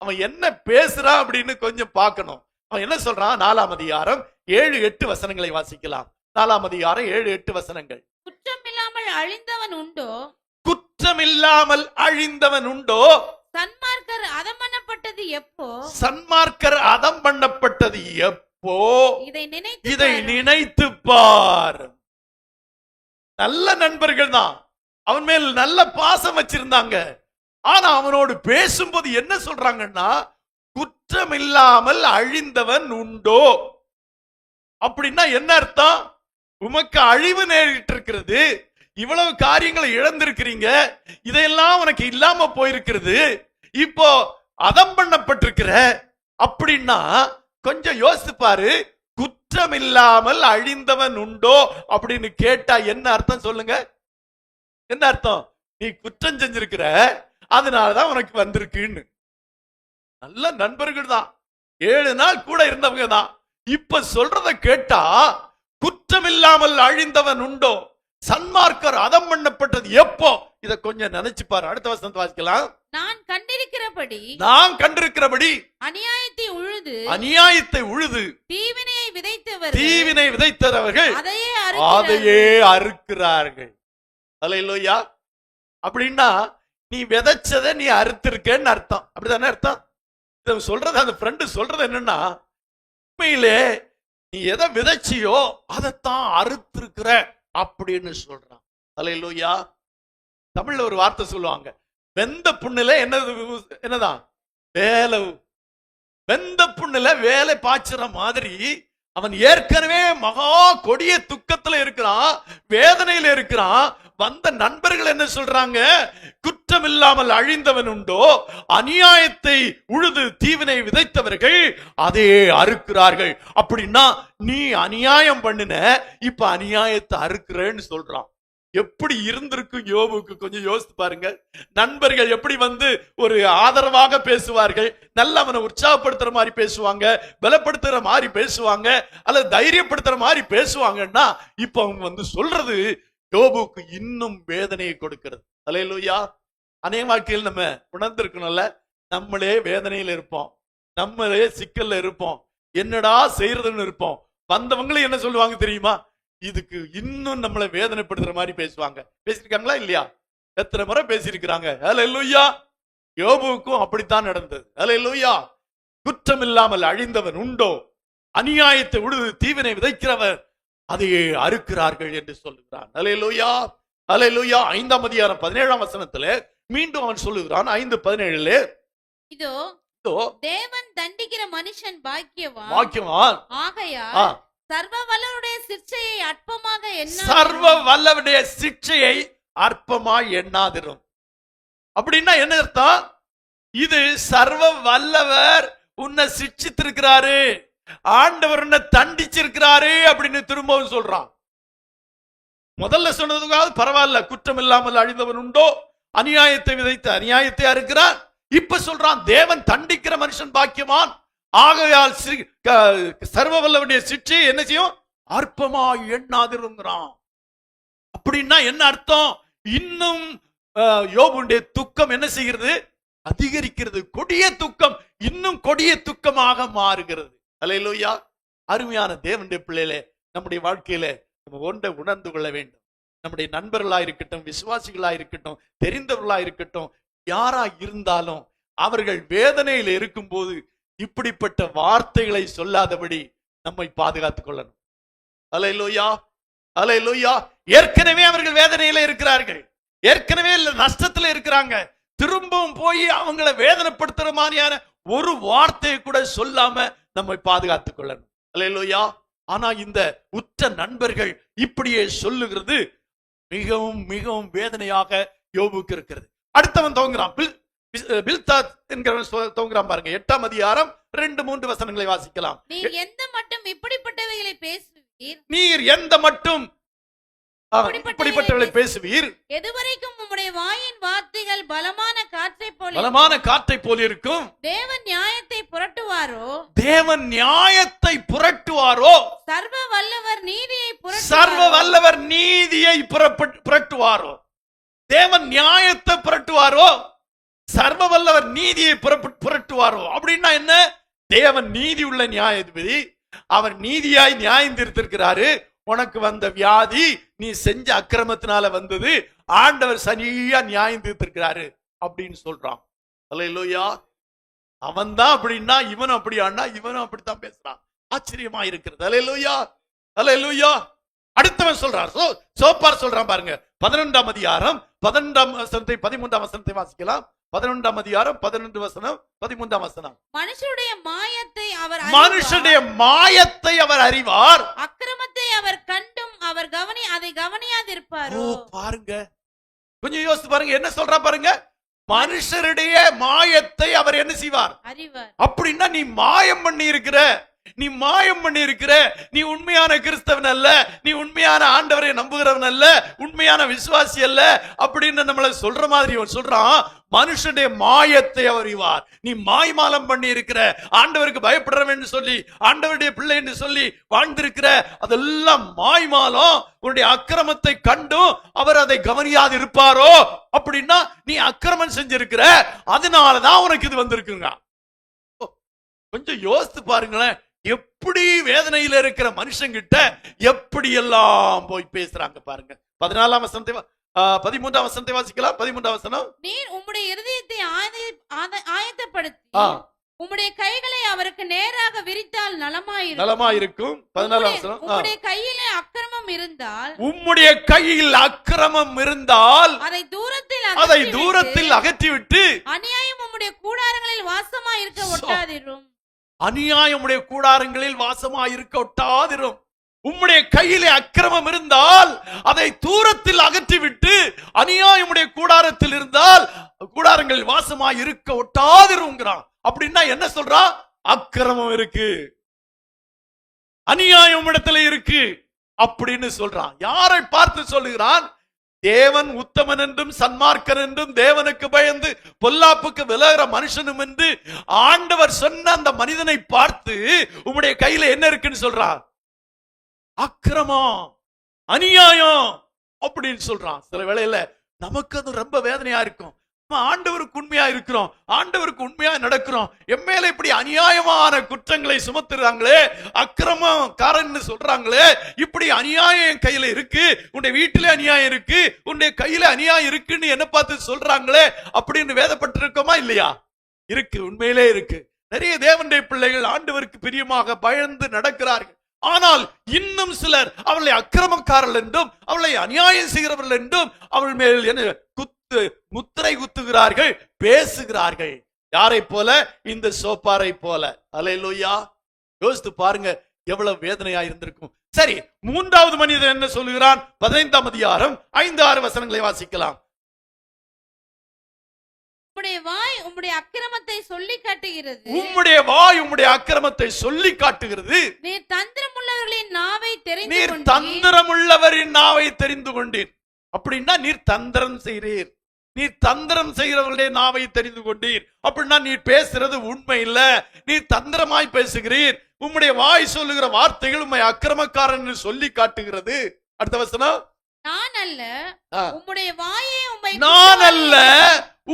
அவன் என்ன பேசுறான் அப்படின்னு கொஞ்சம் பார்க்கணும். அவன் என்ன சொல்றான்? 4ஆம் அதிகாரம் 7-8 வசனங்களை வாசிக்கலாம். 4ஆம் அதிகாரம் 7-8 வசனங்கள். குற்றமில்லாமல் அழிந்தவன் உண்டோ? குற்றமில்லாமல் அழிந்தவன் உண்டோ? சன்மார்க்கர் அதம் பண்ணப்பட்டது எப்போ? சன்மார்க்கர் அதம் பண்ணப்பட்டது எப்போ? இதை நினைத்து பார். நல்ல நண்பர்கள் தான், அவன் மேல் நல்ல பாசம் வச்சிருந்தாங்க. ஆனா அவனோடு பேசும்போது என்ன சொல்றாங்கன்னா, குற்றமில்லாமல் அழிந்தவன் உண்டோ? அப்படின்னா என்ன அர்த்தம்? உமக்கு அழிவு நேரிட்டு இருக்கிறது, இவ்வளவு காரியங்களை இழந்திருக்கிறீங்க, இதையெல்லாம் உனக்கு இல்லாம போயிருக்கிறது, இப்போ அதம் பண்ணப்பட்டிருக்கிற அப்படின்னா கொஞ்சம் யோசித்து பாரு. குற்றமில்லாமல் அழிந்தவன் உண்டோ அப்படின்னு கேட்டா என்ன அர்த்தம் சொல்லுங்க? என்ன அர்த்தம்? நீ குற்றம் செஞ்சிருக்கிற, அதனாலதான் உனக்கு வந்திருக்குன்னு. நல்ல நண்பர்கள் தான், 7 நாள் கூட இருந்தவங்க தான். இப்ப சொல்றத கேட்டா குற்றமில்லாமல் அழிந்தவன் உண்டோ? சன்மார்க்கர் அதம் பண்ணப்பட்டது எப்போ? இத கொஞ்சம் நினைச்சு பாரு. அடுத்த வசனத்தை வாசிக்கலாம். நான் கண்டிருக்கிறபடி அநியாயத்தை உழுது தீவினை விதைத்தவர்கள் அதையே அறுக்கிறார்கள். அல்லேலூயா. அப்படின்னா நீ விதைச்சதை நீ அறுத்திருக்கன்னு அர்த்தம். அப்படிதானே அர்த்தம்? சொல்றது அந்த ஃப்ரெண்டு சொல்றது என்னன்னா, உண்மையிலே நீ எதை விதைச்சியோ அதைத்தான் அறுத்திருக்கிற அப்படின்னு சொல்றான். அல்லேலூயா. தமிழ்ல ஒரு வார்த்தை சொல்லுவாங்க, வெந்த புண்ணுல என்னதான் வேலை. வெந்த புண்ணுல வேலை பாய்ச்சுற மாதிரி அவன் ஏற்கனவே மகா கொடிய துக்கத்துல இருக்கிறான், வேதனையில இருக்கிறான். வந்த நண்பர்கள் என்ன சொல்றாங்க? குற்றம் இல்லாமல் அழிந்தவன் உண்டோ? அநியாயத்தை உழுது தீவினை விதைத்தவர்கள் அதே அறுக்கிறார்கள். அப்படின்னா நீ அநியாயம் பண்ணின, இப்ப அநியாயத்தை அறுக்கிறேன்னு சொல்றான். எப்படி இருந்திருக்கும் யோபுக்கு கொஞ்சம் யோசித்து பாருங்க. நண்பர்கள் எப்படி வந்து ஒரு ஆதரவாக பேசுவார்கள், நல்ல அவனை உற்சாகப்படுத்துற மாதிரி பேசுவாங்க, பலப்படுத்துற மாதிரி பேசுவாங்க, அல்லது தைரியப்படுத்துற மாதிரி பேசுவாங்கன்னா, இப்ப அவங்க வந்து சொல்றது யோபுக்கு இன்னும் வேதனையை கொடுக்கிறது. அல்லேலூயா. அநேக வாழ்க்கையில் நம்ம உணர்ந்திருக்கணும்ல, நம்மளே வேதனையில இருப்போம், நம்மளே சிக்கல்ல இருப்போம், என்னடா செய்யறதுன்னு இருப்போம். வந்தவங்களும் என்ன சொல்லுவாங்க தெரியுமா? இதுக்கு இன்னும் நம்மளை வேதனைப்படுத்துற மாதிரி பேசுவாங்க. பேசிருக்காங்களா இல்லையா? எத்தனை முறை பேசியிருக்கிறாங்க. அல்லேலூயா. யோபுவுக்கும் அப்படித்தான் நடந்தது. அல்லேலூயா. குற்றம் இல்லாமல் அழிந்தவன் உண்டோ? அநியாயத்தை உழுது தீவினை விதைக்கிறவர் அதையே அறுக்கிறார்கள் என்று சொல்லுகிறான். அல்லேலூயா. அல்லேலூயா. 5ஆம் அதிகாரம் 17ஆம் வசனத்திலே மீண்டும் அவன் சொல்லுகிறான். 5:17 இதோ தேவன் தண்டிக்கிற மனுஷன் பாக்கியவான் ஆகையால் சர்வ வல்லவருடைய சிட்சையை அற்பமாய் எண்ணாதிரும். அப்படின்னா என்ன அர்த்தம்? இது சர்வ வல்லவர் உன்னை சிட்சித்திருக்கிறாரு, ஆண்டவர் உன்னை தண்டிச்சிருக்கிறாரு அப்படின்னு திரும்பவும் சொல்றான். முதல்ல சொன்னதுக்காக பரவாயில்ல, குற்றம் இல்லாமல் அழிந்தவன் உண்டோ? அநியாயத்தை விதைத்து அநியாயத்தை அறுக்கிறான். இப்ப சொல்றான், தேவன் தண்டிக்கிற மனுஷன் பாக்கியவான் ஆகையால் சர்வ வல்லவருடைய சிட்சை என்ன செய்யும்? அற்பமாய் எண்ணாதிருங்கிறான். அப்படின்னா என்ன அர்த்தம்? இன்னும் யோபுடைய துக்கம் என்ன செய்கிறது? அதிகரிக்கிறது. கொடிய துக்கம் இன்னும் கொடிய துக்கமாக மாறுகிறது. அல்லேலூயா. அருமையான தேவனுடைய பிள்ளைகளே, நம்முடைய வாழ்க்கையில நம்ம ஒன்றை உணர்ந்து கொள்ள வேண்டும். நம்முடைய நண்பர்களா இருக்கட்டும், விசுவாசிகளா இருக்கட்டும், தெரிந்தவர்களா இருக்கட்டும், யாரா இருந்தாலும் அவர்கள் வேதனையில் இருக்கும் போது இப்படிப்பட்ட வார்த்தைகளை சொல்லாதபடி நம்மை பாதுகாத்துக் கொள்ளணும். அல்லேலூயா. அல்லேலூயா. ஏற்கனவே அவர்கள் வேதனையில இருக்கிறார்கள், ஏற்கனவே நஷ்டத்துல இருக்கிறாங்க. திரும்பவும் போய் அவங்களை வேதனைப்படுத்துற மாதிரியான ஒரு வார்த்தையை கூட சொல்லாம நம்மை பாதுகாத்துக் கொள்ளணும். அல்லேலூயா. ஆனா இந்த உற்ற நண்பர்கள் இப்படியே சொல்லுகிறது மிகவும் மிகவும் வேதனையாக யோபுக்கு இருக்கிறது. அடுத்தவன் துவங்குறான், பில்தாத் என்கிறவன் துவங்குறான் பாருங்க. 8ஆம் அதிகாரம் 2-3 வசனங்களை வாசிக்கலாம். நீர் எந்த மட்டும் இப்படிப்பட்டவைகளை பேசுவீர், எதுவரைக்கும் உம்முடைய வாயின் வார்த்தைகள் பலமான காற்றை போல இருக்கும். தேவன் நியாயத்தை புரட்டுவாரோ, சர்வ வல்லவர் நீதியை புரட்டுவாரோ. தேவன் நியாயத்தை புரட்டுவாரோ, சர்வ வல்லவர் நீதியை புரட்டுவாரோ. அப்படின்னா என்ன? தேவன் நீதி உள்ள நியாயாதிபதி, அவர் நீதியாய் நியாயம் தீர்த்திருக்கிறாரு. உனக்கு வந்த வியாதி நீ செஞ்ச அக்கிரமத்தினால வந்தது, ஆண்டவர் சரியா நியாயம் தீர்த்திருக்கிறாரு அப்படின்னு சொல்றான். அல்லேலூயா. அவன் தான் அப்படின்னா இவனும் அப்படியானா இவனும் அப்படித்தான் பேசுறான். ஆச்சரியமா இருக்கிறது. அல்லேலூயா. அல்லேலூயா. அடுத்தவன் சொல்றான், சோப்பார் சொல்றான் பாருங்க. 11ஆம் அதிகாரம் 11ஆம் வசனத்தை 13ஆம் வசனத்தை வாசிக்கலாம். 11ஆம் அதிகாரம் 11 வசனம் 13ஆம் வசனம். மனுஷனுடைய மாயத்தை அவர் அறிவார், அக்கிரமத்தை அவர் கண்டும் அவர் அதை கவனியாதிருப்பாரோ. பாருங்க, கொஞ்சம் யோசித்து பாருங்க என்ன சொல்றா பாருங்க. மனுஷருடைய மாயத்தை அவர் என்ன செய்வார்? அறிவார். அப்படின்னா நீ மாயம் பண்ணி இருக்கிற, நீ மாயம் பண்ணி இருக்கிற, நீ உண்மையான கிறிஸ்தவன் அல்ல, நீ உண்மையான ஆண்டவரை நம்புகிறவன் அல்ல, உண்மையான விசுவாசி அல்ல அப்படின்னு நம்மள சொல்ற மாதிரி அவன் சொல்றான். மனுஷனுடைய மாயத்தை அவர் அறிவார். நீ மாய்மாலம் பண்ணி இருக்கிற, ஆண்டவருக்கு பயப்படுறவன் சொல்லி, ஆண்டவருடைய பிள்ளை என்று சொல்லி வாழ்ந்திருக்கிற, அதெல்லாம் மாய்மாலம். உன்னுடைய அக்கிரமத்தை கண்டும் அவர் அதை கவனியாது இருப்பாரோ? அப்படின்னா நீ அக்கிரமம் செஞ்சிருக்கிற, அதனாலதான் உனக்கு இது வந்திருக்குங்க. கொஞ்சம் யோசித்து பாருங்களேன், எப்படி வேதனையில இருக்கிற மனுஷங்கிட்ட எப்படி எல்லாம் போய் பேசுறாங்க பாருங்க. 14ஆம் வசனத்தை 13ஆம் வசனத்தை வாசிக்கலாம். 13ஆம் வசனம், நீர் உம்முடைய இருதயத்தை ஆயத்தப்படுத்தி உம்முடைய கைகளை அவருக்கு நேராக விரித்தால் நலமாயிருக்கும். 14ஆம் வசனம், உம்முடைய கையிலே அக்கிரமம் இருந்தால், உம்முடைய கையில் அக்கிரமம் இருந்தால் அதை தூரத்தில் அகற்றிவிட்டு அநியாயம் உம்முடைய கூடாரங்களில் வாசமாய் இருக்க ஒட்டாதிரும். அநியாயம் உம்முடைய கூடாரங்களில் வாசமாய் இருக்க ஒட்டாதிரும். உம்முடைய கையிலே அக்கிரமம் இருந்தால் அதை தூரத்தில் அகற்றிவிட்டு, அநியாயமுடைய கூடாரத்தில் இருந்தால் கூடாரங்களில் வாசமாய் இருக்க ஒட்டாதிருங்கிறான். அப்படின்னா என்ன சொல்றான்? அக்கிரமம் இருக்கு, அநியாயம் இடத்துல இருக்கு அப்படின்னு சொல்றான். யாரை பார்த்து சொல்லுகிறான்? தேவன் உத்தமன் என்றும் சன்மார்க்கன் என்றும் தேவனுக்கு பயந்து பொல்லாப்புக்கு விலகிற மனுஷனும் என்று ஆண்டவர் சொன்ன அந்த மனிதனை பார்த்து உம்முடைய கையில என்ன இருக்குன்னு சொல்றான்? அக்கிரமம், அநியாயம் அப்படின்னு சொல்றான். சில வேளையில நமக்கு அது ரொம்ப வேதனையா இருக்கும். ஆண்டவருக்கு உண்மையா இருக்கிறோம், ஆண்டவருக்கு உண்மையா நடக்கிறோம், எம்மேல இப்படி அநியாயமான குற்றங்களை சுமத்துறாங்களே, அக்கிரமம் காரன்னு சொல்றாங்களே, இப்படி அநியாயம் என் கையில இருக்கு, உன்னுடைய வீட்டிலே அநியாயம் இருக்கு, உன்னுடைய கையில அநியாயம் இருக்குன்னு என்ன பார்த்து சொல்றாங்களே அப்படின்னு வேதப்பட்டிருக்கோமா இல்லையா? இருக்கு, உண்மையிலே இருக்கு. நிறைய தேவனுடைய பிள்ளைகள் ஆண்டவருக்கு பிரியமாக பயந்து நடக்கிறார்கள். ஆனால் இன்னும் சிலர் அவளை அக்கிரமக்காரர்கள் என்றும் அவளை அநியாயம் செய்கிறவர்கள் என்றும் அவள் மேல் என்ன முத்திரை குத்துகிறார்கள், பேசுகிறார்கள். யாரை போல? இந்த சோப்பாரை போல. அல்லேலூயா. யோசித்து பாருங்க எவ்வளவு வேதனையா இருந்திருக்கும். சரி, மூன்றாவது மனிதன் என்ன சொல்லுகிறான்? 15ஆம் அதிகாரம் 5-6 வசனங்களை வாசிக்கலாம். உம்முடைய வாய் உம்முடைய அக்கிரமத்தை சொல்லி காட்டுகிறது. உம்முடைய வாய் உம்முடைய அக்கிரமத்தை சொல்லி காட்டுகிறது. நீர் தந்திரமுள்ளவர்களின் நாவை தெரிந்து நீர் தந்திரமுள்ளவரின் நாவை தெரிந்து கொண்டீர். அப்படின்னா நீர் தந்திரம் செய்கிறீர், நீர் தந்திரம் செய்கிறவர்களுடைய நாவை தெரிந்து கொண்டீர். அப்படின்னா நீர் பேசுறது உண்மை இல்ல, நீர் தந்திரமாய் பேசுகிறீர். உம்முடைய வாய் சொல்லுகிற வார்த்தைகள் உம்மை அக்கிரமக்காரன் சொல்லி காட்டுகிறது. அடுத்த வசனம், நான் அல்ல உம்முடைய வாயே உம்மை நான் அல்ல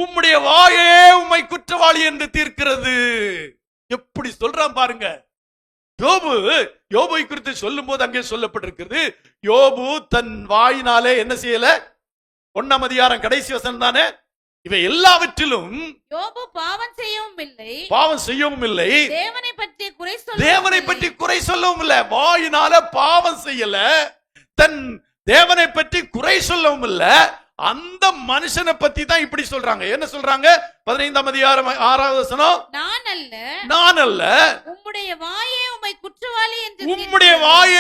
உம்முடைய வாயே உம்மை குற்றவாளி என்று தீர்க்கிறது. எப்படி சொல்றான் பாருங்க. யோபை குறித்து சொல்லும் போது அங்கே சொல்லப்பட்டிருக்கிறது, யோபு தன் வாயினாலே என்ன செய்யல? 1ஆம் அதிகாரம் கடைசி வசனம் தானே. இவை எல்லாவற்றிலும் யோபு பாவம் செய்யவும் இல்லை, தேவனை பற்றி குறை சொல்லவும் இல்லை. வாயினால பாவம் செய்யல, தன் தேவனை பற்றி குறை சொல்லவும் இல்ல. அந்த மனுஷனை பத்தி தான் இப்படி சொல்றாங்க. என்ன சொல்றாங்க? 15ஆம் அதிகாரம் 6வது வசனம், நான் அல்ல உம்முடைய வாயே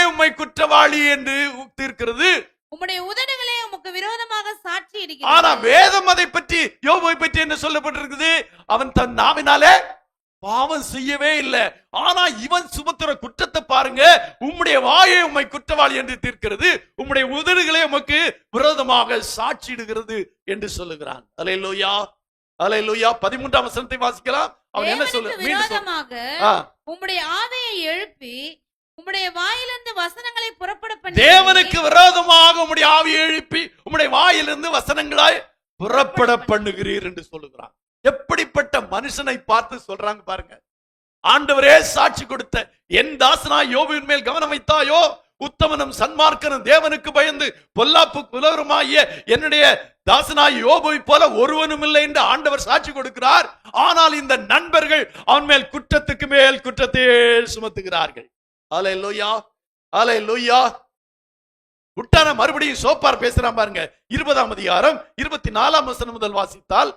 உம்மை குற்றவாளி என்று தீர்க்கிறது. உம்முடைய உதடுகளே உமக்கு விரோதமாக சாட்சி இடுகிறது. ஆனா வேதம் அதை பற்றி, யோபை பற்றி என்ன சொல்லப்பட்டிருக்குது? அவன் தன் நாவினாலே பாவம் செய்யவே இல்லை. ஆனா இவன் சுமத்துற குற்றத்தை பாருங்க. உம்முடைய வாயை உம்மை குற்றவாளி என்று தீர்க்கிறது, உம்முடைய உதடுகளே உமக்கு விரோதமாக சாட்சியிடுகிறது என்று சொல்லுகிறான். அல்லேலூயா, அல்லேலூயா. 13ஆம் வசனத்தை வாசிக்கலாம். அவன் என்ன சொல்லுகிறான்? உம்முடைய ஆவியை எழுப்பி உம்முடைய வாயிலிருந்து வசனங்களை புறப்பட பண்ணி, தேவனுக்கு விரோதமாக உம்முடைய ஆவியை எழுப்பி உம்முடைய வாயிலிருந்து வசனங்களை புறப்பட பண்ணுகிறீர் என்று சொல்லுகிறான். எப்படிப்பட்ட மனுஷனை பார்த்து சொல்றாங்க பாருங்க. ஆண்டவரே சாட்சி கொடுத்த என் தாசனாய் யோபுவின் மேல் கவனம் வைத்தாயோ, உத்தமனும் சன்மார்க்கனும் தேவனுக்கு பயந்து பொல்லாப்பு குலருமாகிய என்னுடைய தாசனாய் யோபுவை போல ஒருவனும் இல்லை என்று ஆண்டவர் சாட்சி கொடுக்கிறார். ஆனால் இந்த நண்பர்கள் அவன் மேல் குற்றத்துக்கு மேல் குற்றத்தை சுமத்துகிறார்கள். அல்லேலூயா, அல்லேலூயா. உட்டான மறுபடியும் சோப்பார் பேசுறான் பாருங்க. 20ஆம் அதிகாரம் 24ஆம் வசனம் முதல் வாசித்தால்,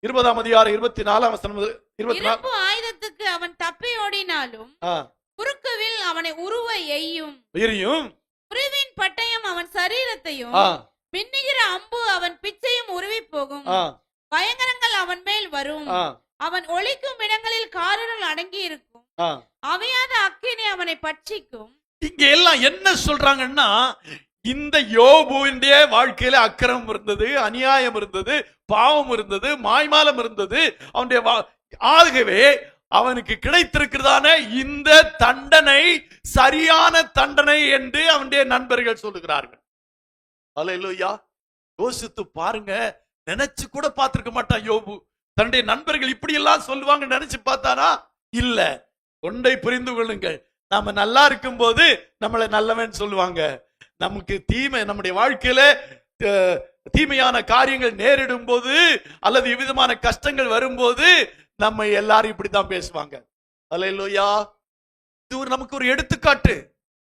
20ஆம் அதிகாரம் 24ஆம் வசனம் முதல் 24. ஆயுதத்துக்கு அவன் தப்பி ஓடினாலும் குறுக்குவில் அவனை உருவ எய்யும், உருவின் பட்டயம் அவன் சரீரத்தையும், மின்னுகிற அம்பு அவன் பிச்சையும் உருவி போகும். பயங்கரங்கள் அவன் மேல் வரும், அவன் ஒளிக்கும் இடங்களில் காரிருள் அடங்கி இருக்கும். அவையாத அக்கினி அவனை பட்சிக்கும். இங்க எல்லாம் என்ன சொல்றாங்கன்னா, இந்த யோபுவினுடைய வாழ்க்கையில அக்கிரமம் இருந்தது, அநியாயம் இருந்தது, பாவம் இருந்தது, மாய்மாலம் இருந்தது. அவனுடைய ஆகவே அவனுக்கு கிடைத்திருக்கிறதான இந்த தண்டனை சரியான தண்டனை என்று அவனுடைய நண்பர்கள் சொல்லுகிறார்கள். அல்லேலூயா. யோசித்து பாருங்க, நினைச்சு கூட பார்த்திருக்க மாட்டான் யோபு. தன்னுடைய நண்பர்கள் இப்படி எல்லாம் சொல்லுவாங்க நினைச்சு பார்த்தானா? இல்ல. ஒன்றை புரிந்து கொள்ளுங்கள், நாம நல்லா இருக்கும் போது நம்மளை நல்லவன் சொல்லுவாங்க. நமக்கு தீமை, நம்முடைய வாழ்க்கையில தீமையான காரியங்கள் நேரிடும் போது அல்லது இவ்விதமான கஷ்டங்கள் வரும்போது நம்ம எல்லாரும் இப்படித்தான் பேசுவாங்க. அல்லேலூயா. இது நமக்கு ஒரு எடுத்துக்காட்டு.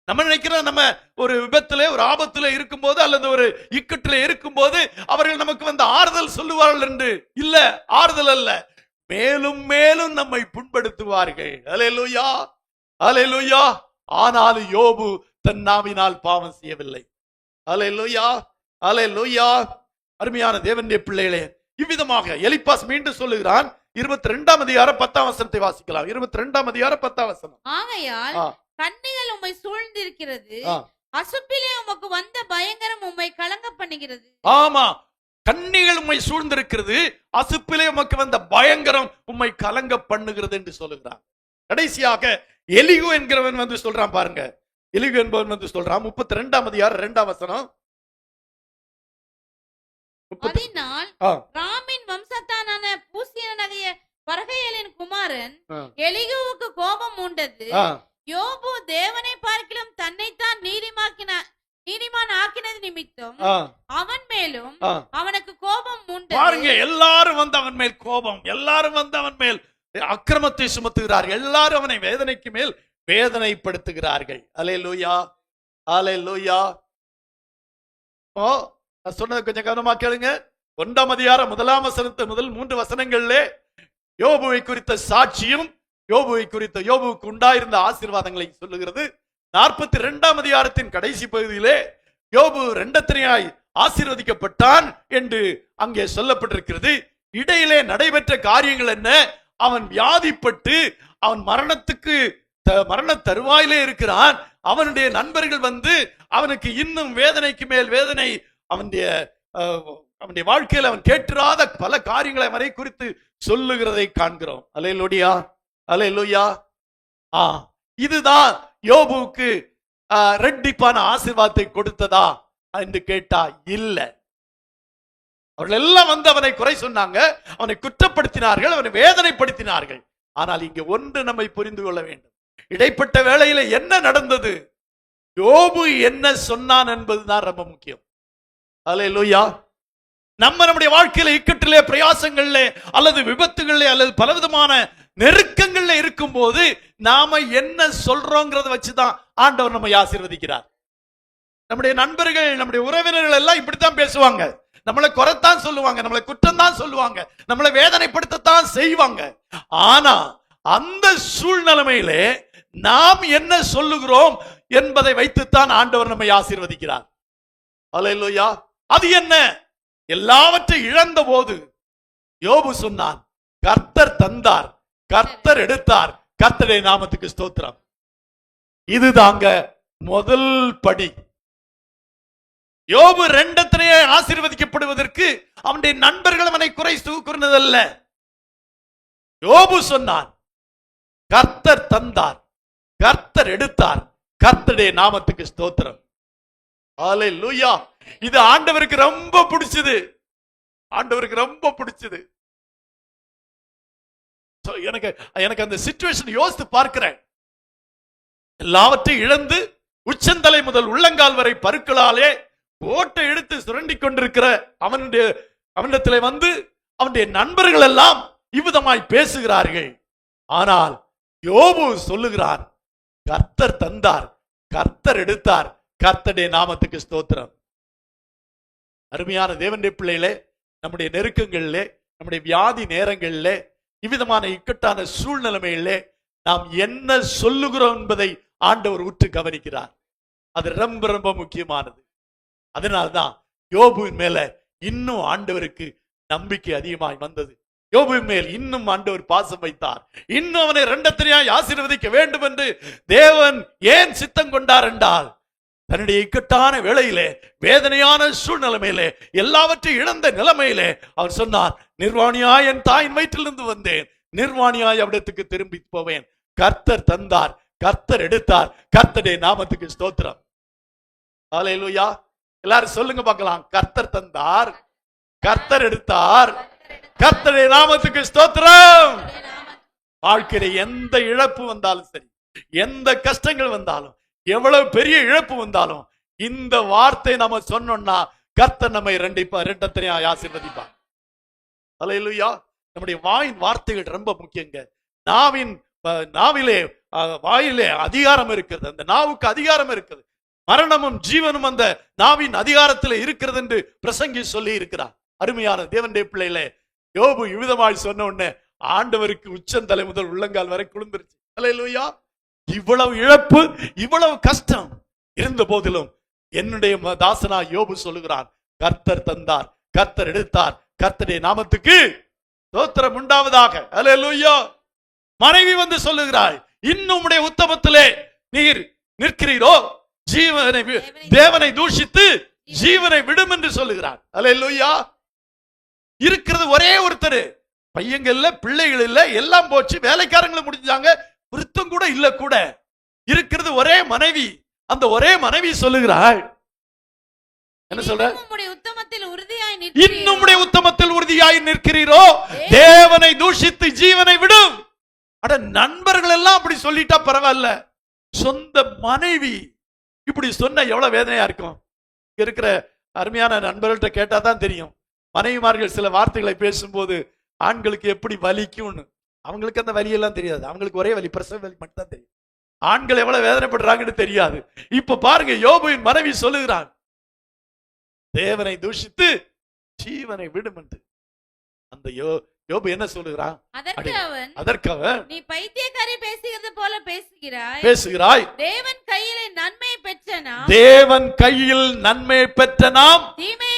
நம்ம நினைக்கிறோம், நம்ம ஒரு விபத்துல, ஒரு ஆபத்துல இருக்கும்போது அல்லது ஒரு இக்கட்டுல இருக்கும்போது அவர்கள் நமக்கு வந்து ஆறுதல் சொல்லுவார்கள் என்று. இல்ல, ஆறுதல் அல்ல, மேலும் மேலும் நம்மை புண்படுத்துவார்கள். அல்லேலூயா, அல்லேலூயா. ஆனாலும் யோபு தன் நாவினால் பாவம் செய்யவில்லை. அல்லேலூயா, அல்லேலூயா. அருமையான தேவனுடைய பிள்ளைகளே, இவ்விதமாக எலிப்பாஸ் மீண்டும் சொல்லுகிறான். 22ஆம் அதிகாரம் 10ஆம் வசனத்தை வாசிக்கலாம். 22ஆம் அதிகாரம் 10ஆம் வசனம். ஆகையால் கண்ணிகள் உம்மை சூழ்ந்திருக்கிறது, அசுப்பிலே உமக்கு வந்த பயங்கரம் உம்மை கலங்க பண்ணுகிறது. ஆமா, கண்ணிகள் உம்மை சூழ்ந்திருக்கிறது, அசுப்பிலே உமக்கு வந்த பயங்கரம் உம்மை கலங்க பண்ணுகிறது என்று சொல்லுகிறான். கடைசியாக எலிகு என்கிறவன் வந்து சொல்றான் பாருங்க. எலிகு என்பவன் வந்து சொல்றான் 32ஆம் அதிகாரம் 2ஆம் வசனம். அதனால் ராமின் வம்சத்தானான பூசியனாகிய பரகையலின் குமாரன் எலிகுவுக்கு கோபம் உண்டது. யோபு தேவனை பார்க்கிலும் தன்னைத்தான் நீதிமான் ஆக்கினது நிமித்தம் அவன் மேலும் அவனுக்கு கோபம் உண்டது. பாருங்க, எல்லாரும் வந்து அவன் மேல் கோபம், எல்லாரும் வந்து அவன் மேல் அக்கிரமத்தை சுமத்துகிறார்கள், எல்லாரும் அவனை வேதனைக்கு மேல் வேதனைப்படுத்துகிறார்கள். அல்லேலூயா, அல்லேலூயா. நான் சொன்னதை கொஞ்சம் கவனமா கேளுங்க. 1ஆம் அதிகாரம் 1ஆம் வசனத்து முதல் 3 வசனங்களிலே யோபுவை குறித்த சாட்சியும் யோபுவை குறித்த யோபுவுக்கு உண்டாயிருந்த ஆசீர்வாதங்களை சொல்லுகிறது. 42ஆம் அதிகாரத்தின் கடைசி பகுதியிலே யோபு ரெண்டத்தனையாய் ஆசீர்வதிக்கப்பட்டான் என்று அங்கே சொல்லப்பட்டிருக்கிறது. இடையிலே நடைபெற்ற காரியங்கள் என்ன? அவன் வியாதிப்பட்டு அவன் மரண தருவாயிலே இருக்கிறான். அவனுடைய நண்பர்கள் வந்து அவனுக்கு இன்னும் வேதனைக்கு மேல் வேதனை, அவனுடைய வாழ்க்கையில் அவன் கேட்டிராத பல காரியங்களை அவனை குறித்து சொல்லுகிறதை காண்கிறோம். அல்லேலூயா, அல்லேலூயா. இதுதான் யோபுவுக்கு ரெட்டிப்பான ஆசீர்வாதத்தை கொடுத்ததா என்று கேட்டா இல்ல. அவர்கள் எல்லாம் வந்து அவனை குறை சொன்னாங்க, அவனை குற்றப்படுத்தினார்கள், அவனை வேதனைப்படுத்தினார்கள். ஆனால் இங்க ஒன்று நம்மை புரிந்து கொள்ள வேண்டும். இடைப்பட்ட வேளையில என்ன நடந்தது, யோபு என்ன சொன்னான் என்பதுதான் ரொம்ப முக்கியம். அல்லேலூயா. நம்முடைய வாழ்க்கையில இக்கட்டிலே, பிரயாசங்கள்ல அல்லது விபத்துகளிலே அல்லது பலவிதமான நெருக்கங்கள்ல இருக்கும் போது நாம என்ன சொல்றோங்கிறத வச்சுதான் ஆண்டவர் நம்மை ஆசீர்வதிக்கிறார். நம்முடைய நண்பர்கள், நம்முடைய உறவினர்கள் எல்லாம் இப்படித்தான் பேசுவாங்க, நம்மளை குறைத்தான் சொல்லுவாங்க, நம்மளை குற்றம் தான் சொல்லுவாங்க, நம்மளை வேதனைப்படுத்தத்தான் செய்வாங்க. ஆனா அந்த சூழ்நிலையிலே நாம் என்ன சொல்லுகிறோம் என்பதை வைத்துத்தான் ஆண்டவர் நம்மை ஆசீர்வதிக்கிறார். அல்லேலூயா. அது என்ன? எல்லாவற்றை இழந்த போது யோபு சொன்னான், கர்த்தர் தந்தார், கர்த்தர் எடுத்தார், கர்த்தருடைய நாமத்துக்கு ஸ்தோத்திரம். இதுதாங்க முதல் படி. யோபு ரெண்டத்திலேயே ஆசீர்வதிக்கப்படுவதற்கு அவனுடைய நண்பர்கள் அவனை குறை கூறினதல்ல. யோபு சொன்னான், கர்த்தர் தந்தார், கர்த்தர் எடுத்தார், கர்த்தருடைய நாமத்துக்கு ஸ்தோத்திரம். அல்லேலூயா. இது ஆண்டவருக்கு ரொம்ப பிடிச்சது, ஆண்டவருக்கு ரொம்ப பிடிச்சது. எனக்கு அந்த சிச்சுவேஷன் யோசித்து பார்க்கிறேன். எல்லாவற்றையும் இழந்து உச்சந்தலை முதல் உள்ளங்கால் வரை பருக்களாலே ஓட்டை எடுத்து சுரண்டி கொண்டிருக்கிற அவனிடத்திலே வந்து அவனுடைய நண்பர்கள் எல்லாம் இவ்விதமாய் பேசுகிறார்கள். ஆனால் யோபு சொல்லுகிறான், கர்த்தர் தந்தார், கர்த்தர் எடுத்தார், கர்த்தருடைய நாமத்துக்கு ஸ்தோத்திரம். அருமையான தேவனுடைய பிள்ளைகளே, நம்முடைய நெருக்கங்களிலே, நம்முடைய வியாதி நேரங்களிலே, இவ்விதமான இக்கட்டான சூழ்நிலைமையிலே நாம் என்ன சொல்லுகிறோம் என்பதை ஆண்டவர் உற்று கவனிக்கிறார். அது ரொம்ப ரொம்ப முக்கியமானது. அதனால்தான் யோபுவின் மேல இன்னும் ஆண்டவருக்கு நம்பிக்கை அதிகமாய் வந்தது. யோபு மேல் இன்னும் ஆண்டவர் பாசம் வைத்தார். இன்னும் அவனை இரண்டத்தினையாய் ஆசீர்வதிக்க வேண்டும் என்று தேவன் ஏன் சித்தம் கொண்டார் என்றால், தன்னுடைய இக்கட்டான வேளையிலே, வேதனையான சூழ்நிலைமையிலே, எல்லாவற்றையும் இழந்த நிலைமையிலே அவர் சொன்னார், நிர்வாணியாய் என் தாயின் வயிற்றிலிருந்து வந்தேன், நிர்வாணியாய் அவிடத்துக்கு திரும்பி போவேன். கர்த்தர் தந்தார், கர்த்தர் எடுத்தார், கர்த்தருடைய நாமத்துக்கு ஸ்தோத்திரம். ஹல்லேலூயா. எல்லாரும் சொல்லுங்க பார்க்கலாம். கர்த்தர் தந்தார், கர்த்தர் எடுத்தார், கர்த்தருடைய நாமத்துக்கு ஸ்தோத்திரம். வாழ்க்கையில எந்த இழப்பு வந்தாலும் சரி, எந்த கஷ்டங்கள் வந்தாலும், எவ்வளவு பெரிய இழப்பு வந்தாலும், இந்த வார்த்தை நம்ம சொன்னோம்னா கர்த்தர் நம்மை இரண்டத்தினையாய் ஆசீர்வதிப்பார். ஹல்லேலூயா. நம்முடைய வாயின் வார்த்தைகள் ரொம்ப முக்கியங்க. நாவிலே வாயிலே அதிகாரம் இருக்கிறது. அந்த நாவுக்கு அதிகாரம் இருக்குது. மரணமும் ஜீவனும் அந்த நாவின் அதிகாரத்தில் இருக்கிறது என்று பிரசங்கி சொல்லி இருக்கிறார். அருமையான தேவனுடைய பிள்ளைகளே, யோபு இவ்விதமாய் சொன்ன உடனே ஆண்டவருக்கு உச்சந்தலை முதல் உள்ளங்கால் வரை குளிர்ந்துருச்சு. ஹல்லேலூயா. இவ்வளவு இழப்பு, இவ்வளவு கஷ்டம் இருந்த போதிலும் என்னுடைய தாசனா யோபு சொல்லுகிறான், கர்த்தர் தந்தார், கர்த்தர் எடுத்தார், கர்த்தருடைய நாமத்துக்கு ஸ்தோத்திரம் உண்டாவதாக. ஹல்லேலூயா. மனைவி வந்து சொல்லுகிறாள், இன்னும் உடைய உத்தமத்திலே நீர் நிற்கிறீரோ, தேவனை தூஷித்து ஜீவனை விடும் என்று சொல்லுகிறார். ஹல்லேலூயா. இருக்கிறது ஒரே ஒருத்தர், பையங்க இல்ல, பிள்ளைகள் இல்ல, எல்லாம் போச்சு, வேலைக்காரங்களை முடிஞ்சாங்க, விருத்தம் கூட இல்ல, கூட இருக்கிறது ஒரே மனைவி. அந்த ஒரே மனைவி சொல்லுகிறாள், என்ன சொல்ற? இன்னும் உத்தமத்தில் உறுதியாய் நிற்கிறீரோ, தேவனை தூஷித்து ஜீவனை விடும். அட, நண்பர்கள் எல்லாம் அப்படி சொல்லிட்டா பரவாயில்ல, சொந்த மனைவி இப்படி சொன்ன எவ்வளவு வேதனையா இருக்கும். இருக்கிற அருமையான நண்பர்கள்ட்ட கேட்டா தான் தெரியும், மனைவிமார்கள் சில வார்த்தைகளை பேசும்போது ஆண்களுக்கு எப்படி வலிக்கும்னு. அவங்களுக்கு அந்த வலியெல்லாம் தெரியாது, அவங்களுக்கு ஒரே வலி, பிரசவ வலி மட்டும் தான் தெரியும். ஆண்கள் எவ்வளவு வேதனைப்படுறாங்கன்னு தெரியாது. இப்ப பாருங்க, யோபுவின் மனைவி சொல்லுகிறான், தேவனை தூஷித்து ஜீவனை விடும் என்று. அந்த யோபு என்ன சொல்லுகிறான்? அதற்கு அவன், நீ பைத்தியக்காரி பேசுகிறது போல பேசுகிறாய். தேவன் கையில் நன்மை பெற்ற நாம், தேவன் கையில் நன்மை பெற்ற நாம்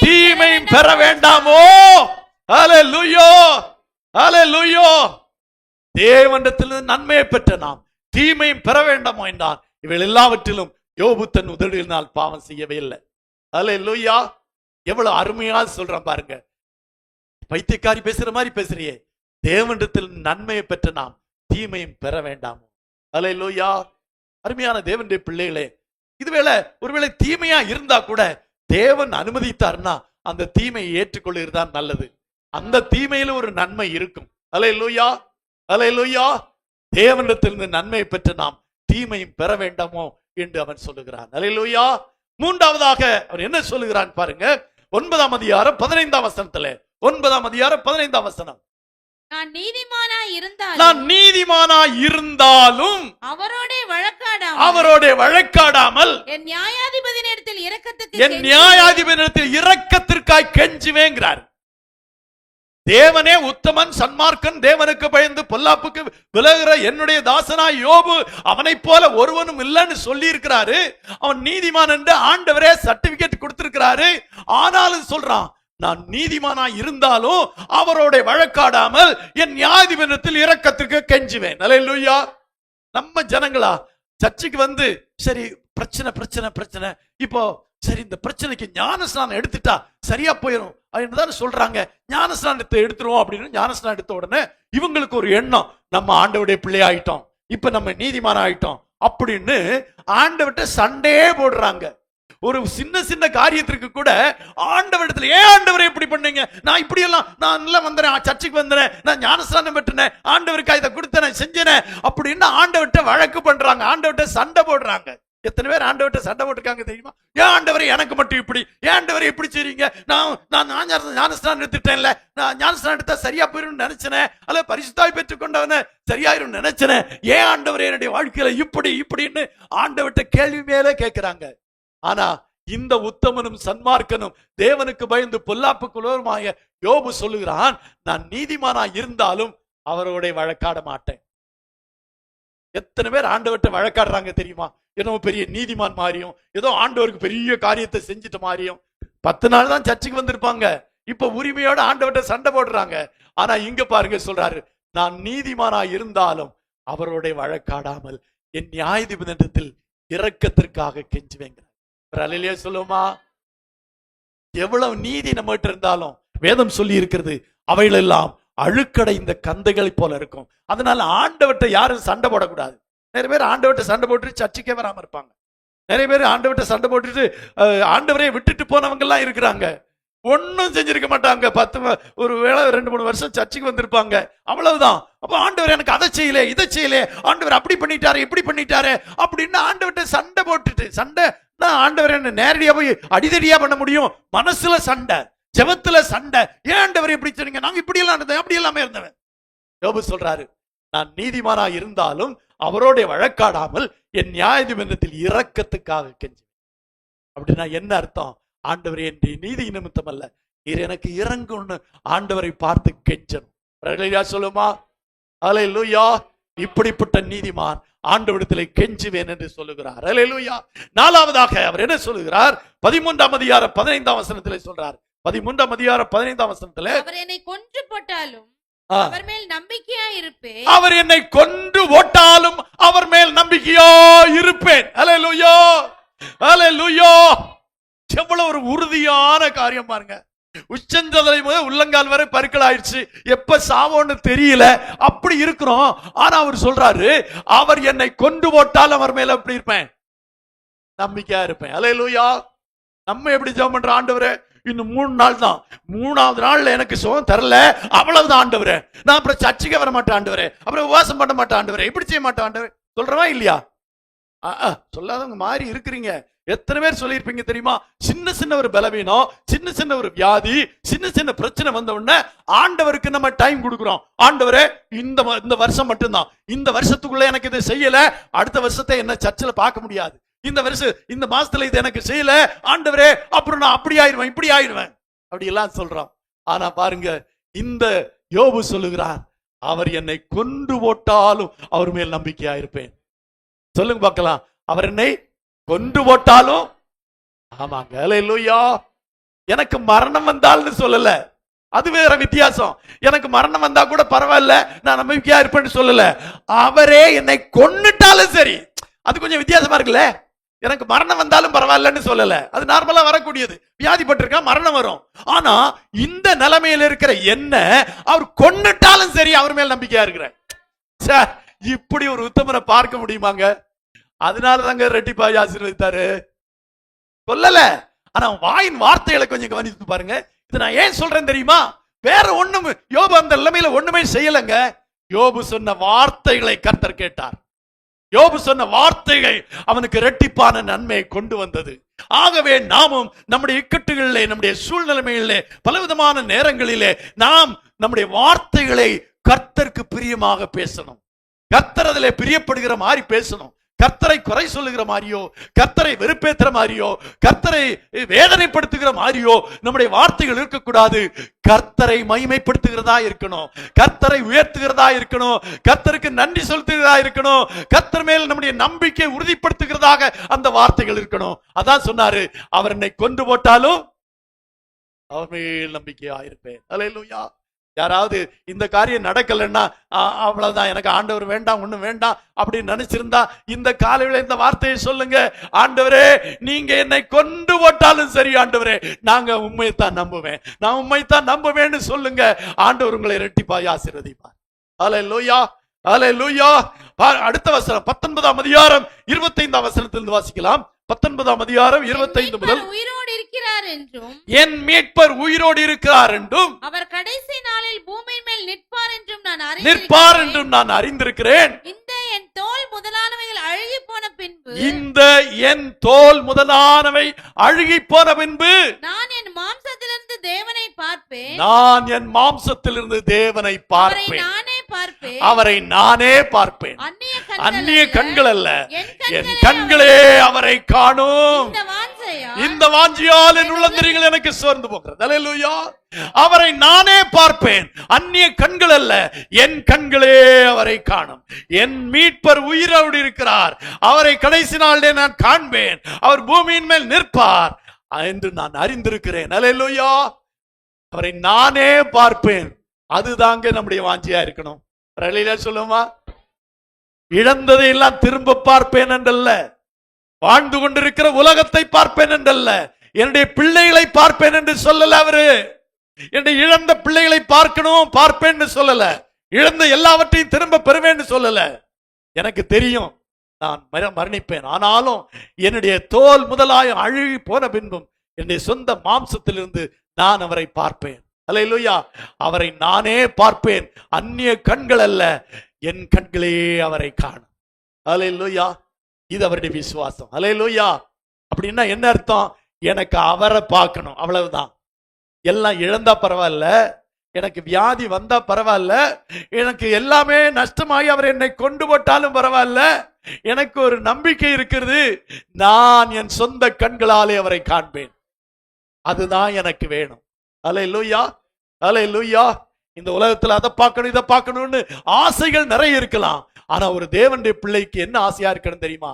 தீமை பெற வேண்டாமோ? ஹல்லேலூயா, ஹல்லேலூயா. தேவனிடத்தில் நன்மையை பெற்ற நாம் தீமையும் பெற வேண்டாமோ என்றான். இவள் எல்லாவற்றிலும் யோபு தன் உதடுகளினால் பாவம் செய்யவே இல்லை. ஹல்லேலூயா. எவ்வளவு அருமையா சொல்றான் பாருங்க. பைத்தியக்காரி பேசுற மாதிரி பேசுறியே, தேவனிடத்தில் நன்மையை பெற்ற நாம் தீமையும் பெற வேண்டாமோ? ஹல்லேலூயா. அருமையான தேவனுடைய பிள்ளைகளே, இதுவேளை ஒருவேளை தீமையா இருந்தா கூட தேவன் அனுமதித்தார்னா அந்த தீமையை ஏற்றுக்கொள்ளுகிறதான் நல்லது. அந்த தீமையில ஒரு நன்மை இருக்கும். ஹல்லேலூயா, ஹல்லேலூயா. தேவனிடத்திலிருந்து நன்மையை பெற்ற நாம் தீமையும் பெற வேண்டாமோ என்று அவன் சொல்லுகிறான். ஹல்லேலூயா. மூன்றாவதாக அவன் என்ன சொல்லுகிறான் பாருங்க, 9ஆம் அதிகாரம் 15ஆம் வசனத்திலே. 9ஆம் அதிகாரம் 15ஆம் வசனம். நான் நீதிமானாய் இருந்தாலும் அவரோட வழக்காடாமல் என் நியாயாதிபதியிடத்தில் இரக்கத்திற்காய் கெஞ்சுவேங்கிறார். தேவனே உத்தமன், சன்மார்க்கன், தேவனுக்கு பயந்து பொல்லாப்புக்கு விலகுற என்னுடைய தாசனாய் யோபு அவனை போல ஒருவனும் இல்லைன்னு சொல்லி இருக்கிறாரு. அவன் நீதிமான் என்று ஆண்டவரே சர்டிபிகேட் கொடுத்திருக்கிறாரு. ஆனாலும் சொல்றான், நான் நீதிமானாய் இருந்தாலும் அவரோட வழக்காடாமல் என் நியாயாதிபதியிடத்தில் இரக்கத்திற்கு கெஞ்சுவேன். ஹல்லேலூயா. நம்ம ஜனங்களா சர்ச்சுக்கு வந்து சரி பிரச்சனை பிரச்சனை பிரச்சனை, இப்போ சரி இந்த பிரச்சனைக்கு ஞானஸ்நானம் எடுத்துட்டா சரியா போயிடும் அப்படின்னு சொல்றாங்க. ஞானஸ்நானத்தை எடுத்துருவோம் அப்படின்னு ஞானஸ்நானம் எடுத்த உடனே இவங்களுக்கு ஒரு எண்ணம், நம்ம ஆண்டவருடைய பிள்ளை ஆயிட்டோம், இப்ப நம்ம நீதிமான ஆயிட்டோம் அப்படின்னு ஆண்டவர்கிட்ட சண்டையே போடுறாங்க. ஒரு சின்ன சின்ன காரியத்திற்கு கூட ஆண்டவரிடத்துல, ஏன் ஆண்டவரை இப்படி பண்ணீங்க, நான் இப்படி எல்லாம் நான் எல்லாம் வந்தேன், சர்ச்சுக்கு வந்தேன், நான் ஞானஸ்நானம் பெற்றேன், ஆண்டவருக்கு இதை கொடுத்தேன், செஞ்சேன் அப்படின்னு ஆண்டவர்கிட்ட வழக்கு பண்றாங்க, ஆண்டவர்கிட்ட சண்டை போடுறாங்க. எத்தனை பேர் ஆண்டவர்கிட்ட சண்டை போட்டுருக்காங்க தெரியுமா? ஏன் ஆண்டவரை எனக்கு மட்டும் இப்படி, ஏன் ஆண்டவரை இப்படி செய்றீங்க, நான் ஞானஸ்நானம் எடுத்துட்டேன்ல, நான் ஞானஸ்நானம் எடுத்தா சரியா போயிடும் நினைச்சேன், அல்ல பரிசுத்தாய் பெற்றுக் கொண்டவன சரியாயிரும் நினைச்சேன், ஏன் ஆண்டவரை என்னுடைய வாழ்க்கையில இப்படி இப்படின்னு ஆண்டவர்கிட்ட கேள்வி மேலே கேட்கிறாங்க. ஆனா இந்த உத்தமனும் சன்மார்க்கனும் தேவனுக்கு பயந்து பொல்லாப்புக்குள்ளோருமாய யோபு சொல்லுகிறான், நான் நீதிமானா இருந்தாலும் அவரோட வழக்காட மாட்டேன். எத்தனை பேர் ஆண்டவர்கிட்ட வழக்காடுறாங்க தெரியுமா? ஏதோ பெரிய நீதிமான் மாதிரியும், ஏதோ ஆண்டவருக்கு பெரிய காரியத்தை செஞ்சுட்ட மாதிரியும். 10 நாள் தான் சர்ச்சுக்கு வந்திருப்பாங்க, இப்ப உரிமையோட ஆண்டவர்கிட்ட சண்டை போடுறாங்க. ஆனா இங்க பாருங்க சொல்றாரு, நான் நீதிமானா இருந்தாலும் அவரோட வழக்காடாமல் என் நியாயாதிபதியிடத்தில் இரக்கத்திற்காக கெஞ்சுவேங்க. அல்லேலூயா சொல்லுமா? எவ்வளவு நீதி நம்மகிட்ட இருந்தாலும் வேதம் சொல்லி இருக்கிறது, அவைகள் எல்லாம் அழுக்கடைந்த கந்தைகளை போல இருக்கும். அதனால ஆண்டவர்கிட்ட யாரும் சண்டை போடக்கூடாது. நிறைய பேர் ஆண்டவர்கிட்ட சண்டை போட்டு சர்ச்சைக்கே வராம இருப்பாங்க. நிறைய பேர் ஆண்டவர்கிட்ட சண்டை போட்டுட்டு ஆண்டவரையே விட்டுட்டு போனவங்க எல்லாம் இருக்கிறாங்க. ஒன்னும் செஞ்சிருக்க மாட்டாங்க. ஒரு வேளை 2-3 வருஷம் சர்ச்சைக்கு வந்திருப்பாங்க, அவ்வளவுதான். அப்ப ஆண்டவர் எனக்கு அதை செய்யல இதை செய்யல, ஆண்டவர் அப்படி பண்ணிட்டாரு இப்படி பண்ணிட்டாரு அப்படின்னு ஆண்டவர்கிட்ட சண்டை போட்டுட்டு, சண்டை ஆண்டவர் என்ன நேரடியா போய் அடிதடியா பண்ண முடியும்? மனசுல சண்டை, ஜெபத்துல சண்டை. ஏன் ஆண்டவர் இப்படி சொன்னீங்க? நாங்க இப்படி எல்லாம் இருந்தேன், அப்படி எல்லாமே இருந்தவன். யோபு சொல்றாரு, நான் நீதிமானா இருந்தாலும் அவரோட வழக்காடாமல் என் நியாயாதிபதியிடத்தில் இரக்கத்துக்காக கெஞ்சு. அப்படின்னா என்ன அர்த்தம்? ஆண்டவர் என் நீதி நிமித்தம் அல்ல, எனக்கு இறங்குன்னு ஆண்டவரை பார்த்து கெஞ்சணும். சொல்லுமா? அல்லேலூயா. இப்படிப்பட்ட நீதிமான் ஆண்டவரிடத்திலே கெஞ்சுவேன் என்று சொல்லுகிறார். அல்லேலூயா. நாலாவதாக அவர் என்ன சொல்லுகிறார்? 13ஆம் அதிகாரம் 15ஆம் வசனத்திலே சொல்றார். 13ஆம் அதிகாரம் 15ஆம் வசனத்திலே, அவர் என்னை கொன்று போட்டாலும் அவர் மேல் நம்பிக்கையா இருப்பேன். அவர் என்னை கொன்று போட்டாலும் அவர் மேல் நம்பிக்கையா இருப்பேன். அல்லேலூயா, அல்லேலூயா. எவ்வளவு ஒரு உறுதியான காரியம் பாருங்க. உச்சந்தலை முதல் உள்ளங்கால் வரை பருக்கள் ஆயிடுச்சு, எப்ப சாவோன்னு தெரியல, அப்படி இருக்கிறோம். ஆனா அவர் சொல்றாரு, அவர் என்னை கொண்டு போட்டால் அவர் மேல எப்படி இருப்பேன்? நம்பிக்கையா இருப்பேன். அல்லேலூயா. நம்ம எப்படி ஜெபம் பண்ற? ஆண்டவரே இன்னும் 3 நாள் தான், 3ஆவது நாள்ல எனக்கு சுகம் தரல, அவ்வளவுதான் ஆண்டவரே, நான் அப்புறம் சர்ச்சைக்கு வர மாட்டேன் ஆண்டவரே, அப்புறம் உபவாசம் பண்ண மாட்டேன் ஆண்டவரே, இப்படி செய்ய மாட்டேன் ஆண்டவரே. சொல்றவா இல்லையா? சொல்லாதவங்க மாதிரி இருக்கிறீங்க. எத்தனை பேர் சொல்லியிருப்பீங்க தெரியுமா? சின்ன சின்ன ஒரு பலவீனம், சின்ன சின்ன ஒரு வியாதி, சின்ன சின்ன பிரச்சனை வந்த உடனே ஆண்டவருக்கு நம்ம டைம் கொடுக்கிறோம். ஆண்டவரே இந்த வருஷம் மட்டும்தான், இந்த வருஷத்துக்குள்ள எனக்கு இதை செய்யல, அடுத்த வருஷத்தை என்ன சர்ச்சில் பார்க்க முடியாது, இந்த மாசத்துல இது எனக்கு செய்யல ஆண்டவரே, அப்புறம் நான் அப்படி ஆயிடுவேன் இப்படி ஆயிடுவேன் அப்படி எல்லாம் சொல்றோம். ஆனா பாருங்க, இந்த யோபு சொல்லுகிறார், அவர் என்னை கொண்டு போட்டாலும் அவர் மேல் நம்பிக்கையா இருப்பேன். சொல்லுங்க பார்க்கலாம். அவர் என்னை கொண்டு போட்டாலும், ஆமாங்க, அல்லேலூயா. எனக்கு மரணம் வந்தால்னு சொல்லல, அது வேற வித்தியாசம். எனக்கு மரணம் வந்தா கூட பரவாயில்ல, நான் நம்பிக்கையா இருப்பேன்னு சொல்லல. அவரே என்னை கொன்னுட்டாலும் சரி, அது கொஞ்சம் வித்தியாசமா இருக்குல்ல. எனக்கு மரணம் வந்தாலும் பரவாயில்லன்னு சொல்லல, அது நார்மலா வரக்கூடியது. வியாதிப்பட்டிருக்கா, மரணம் வரும். ஆனா இந்த நிலைமையில இருக்கிற என்ன அவர் கொன்னுட்டாலும் சரி அவர் மேல் நம்பிக்கையா இருக்கிறேன். இப்படி ஒரு உத்தமனை பார்க்க முடியுமாங்க? அதனாலதாங்க ரெட்டிப்பாய் ஆசீர்வதித்தாரு. சொல்லல, ஆனா வாயின் வார்த்தைகளை கொஞ்சம் கவனித்து பாருங்க. இது நான் ஏன் சொல்றேன் தெரியுமா? வேற ஒண்ணும் யோபு அந்த நிலைமையில ஒண்ணுமே செய்யலங்க. யோபு சொன்ன வார்த்தைகளை கர்த்தர் கேட்டார். யோபு சொன்ன வார்த்தைகள் அவனுக்கு இரட்டிப்பான நன்மையை கொண்டு வந்தது. ஆகவே நாமும் நம்முடைய இக்கட்டுகளிலே, நம்முடைய சூழ்நிலைமைகளிலே, பலவிதமான நேரங்களிலே நாம் நம்முடைய வார்த்தைகளை கர்த்தருக்கு பிரியமாக பேசணும். கர்த்தர் அதிலே பிரியப்படுகிற மாதிரி பேசணும். கர்த்தரை குறை சொல்லுகிற மாதிரியோ, கர்த்தரை வெறுப்பேற்றுற மாதிரியோ, கர்த்தரை வேதனைப்படுத்துகிற மாதிரியோ நம்முடைய வார்த்தைகள் இருக்கக்கூடாது. கர்த்தரை மகிமைப்படுத்துகிறதா இருக்கணும், கர்த்தரை உயர்த்துகிறதா இருக்கணும், கர்த்தருக்கு நன்றி செலுத்துகிறதா இருக்கணும், கர்த்தர் மேல் நம்முடைய நம்பிக்கை உறுதிப்படுத்துகிறதாக அந்த வார்த்தைகள் இருக்கணும். அதான் சொன்னாரு, அவர் என்னை கொண்டு போட்டாலும் அவர் மேல் நம்பிக்கையா இருப்பேன். அல்லேலூயா. யாராவது இந்த காரியம் நடக்கலன்னா அவ்வளவுதான், எனக்கு ஆண்டவர் வேண்டாம், ஒண்ணும் வேண்டாம் அப்படின்னு நினைச்சிருந்தா இந்த காலையில இந்த வார்த்தையை சொல்லுங்க. ஆண்டவரே நீங்க என்னை கொண்டு போட்டாலும் சரி ஆண்டவரே, நாங்க உண்மையைத்தான் நம்புவேன், நான் உண்மையைத்தான் நம்புவேன்னு சொல்லுங்க. ஆண்டவர் உங்களை இரட்டிப்பாய் ஆசீர்வதிப்பார். அல்லேலூயா, அல்லேலூயா. அடுத்த வசனம் 19ஆம் அதிகாரம் 25ஆம் வசனத்திலிருந்து வாசிக்கலாம். 19ஆம் அதிகாரம் 25 முதல், உயிரோடு இருக்கிறார் என்றும் என் மீட்பர் உயிரோடு இருக்கிறார் என்றும் அவர் கடைசி நாளில் பூமியின் மேல் நிற்பார் என்றும் நான் அறிந்திருக்கிறேன். இந்த என் தோல் முதலானவைகள் அழுகி போன பின்பு, இந்த என் தோல் முதலானவை அழுகி போன பின்பு நான் என் மாம்சத்திலிருந்து தேவனை பார்ப்பேன், நான் என் மாம்சத்திலிருந்து தேவனை பார்ப்பேன், அவரை நானே பார்ப்பேன். அந்நிய கண்கள் அல்ல, என் கண்களே அவரை காணும். இந்த வாஞ்சியால் என் உள்ளந்தரிகள் எனக்கு சோர்ந்து போகிறது. அல்லேலூயா. அவரை நானே பார்ப்பேன், அந்நிய கண்கள் அல்ல, என் கண்களே அவரை காணும். என் மீட்பர் உயிரோடு இருக்கிறார், அவரை கடைசி நாளிலே நான் காண்பேன், அவர் பூமியின் மேல் நிற்பார் என்று நான் அறிந்திருக்கிறேன். அல்லேலூயா. அவரை நானே பார்ப்பேன். அதுதாங்க நம்முடைய வாஞ்சியா இருக்கணும். சொல்லுமா, இழந்ததை எல்லாம் திரும்ப பார்ப்பேன் என்றல்ல, வாழ்ந்து கொண்டிருக்கிற உலகத்தை பார்ப்பேன் என்றல்ல, என்னுடைய பிள்ளைகளை பார்ப்பேன் என்று சொல்லல. அவரு என்னுடைய இழந்த பிள்ளைகளை பார்ப்பேன் சொல்லல, இழந்த எல்லாவற்றையும் திரும்ப பெறுவேன் சொல்லல. எனக்கு தெரியும் நான் மரணிப்பேன், ஆனாலும் என்னுடைய தோல் முதலாய அழுகி போன பின்பும் என்னுடைய சொந்த மாம்சத்திலிருந்து நான் அவரை பார்ப்பேன். அல்லேலூயா. அவரை நானே பார்ப்பேன், அந்நிய கண்கள் அல்ல, என் கண்களே அவரை காணும். அல்லேலூயா. இது அவருடைய விசுவாசம். அல்லேலூயா. அப்படின்னா என்ன அர்த்தம்? எனக்கு அவரை பார்க்கணும், அவ்வளவுதான். எல்லாம் இழந்தா பரவாயில்ல, எனக்கு வியாதி வந்தா பரவாயில்ல, எனக்கு எல்லாமே நஷ்டமாகி அவர் என்னை கொண்டு போட்டாலும் பரவாயில்ல, எனக்கு ஒரு நம்பிக்கை இருக்கிறது, நான் என் சொந்த கண்களாலே அவரை காண்பேன். அதுதான் எனக்கு வேணும். அல்லேலூயா, அல்லேலூயா. இந்த உலகத்துல அதை பார்க்கணும் இதை பார்க்கணும்னு ஆசைகள் நிறைய இருக்கலாம். ஆனா ஒரு தேவனுடைய பிள்ளைக்கு என்ன ஆசையா இருக்கணும் தெரியுமா?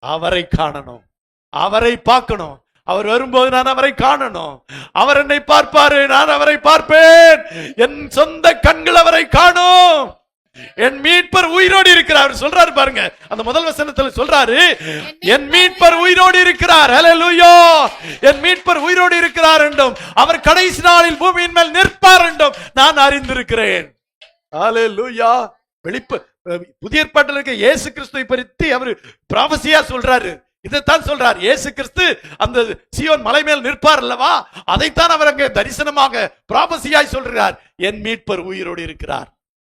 அவரை காணணும், அவரை பார்க்கணும். அவர் வரும்போது நான் அவரை காணணும், அவர் என்னை பார்ப்பாரு, நான் அவரை பார்ப்பேன். என் சொந்த கண்கள் அவரை காணும். என் மீட்பர் உயிரோடு இருக்கிறார் சொல்றாரு பாருங்க. அந்த முதல் வசனத்துல சொல்றாரு, என் மீட்பர் உயிரோடு இருக்கிறார். அல்லேலூயா. என் மீட்பர் உயிரோடு இருக்கிறார் என்றும் அவர் கடைசி நாளில் பூமியின் மேல் நிற்பார் என்றும் நான் அறிந்திருக்கிறேன். அல்லேலூயா. புதிய ஏற்பாட்டில் இருக்க இயேசு கிறிஸ்துவை பற்றி அவர் ப்ராபசியா சொல்றாரு. இதைத்தான் சொல்றார். இயேசு கிறிஸ்து அந்த சீயோன் மலை மேல் நிற்பார் அல்லவா, அதைத்தான் அவர் அங்கே தரிசனமாக ப்ராபசியாய் சொல்றார். என் மீட்பர் உயிரோடு இருக்கிறார்.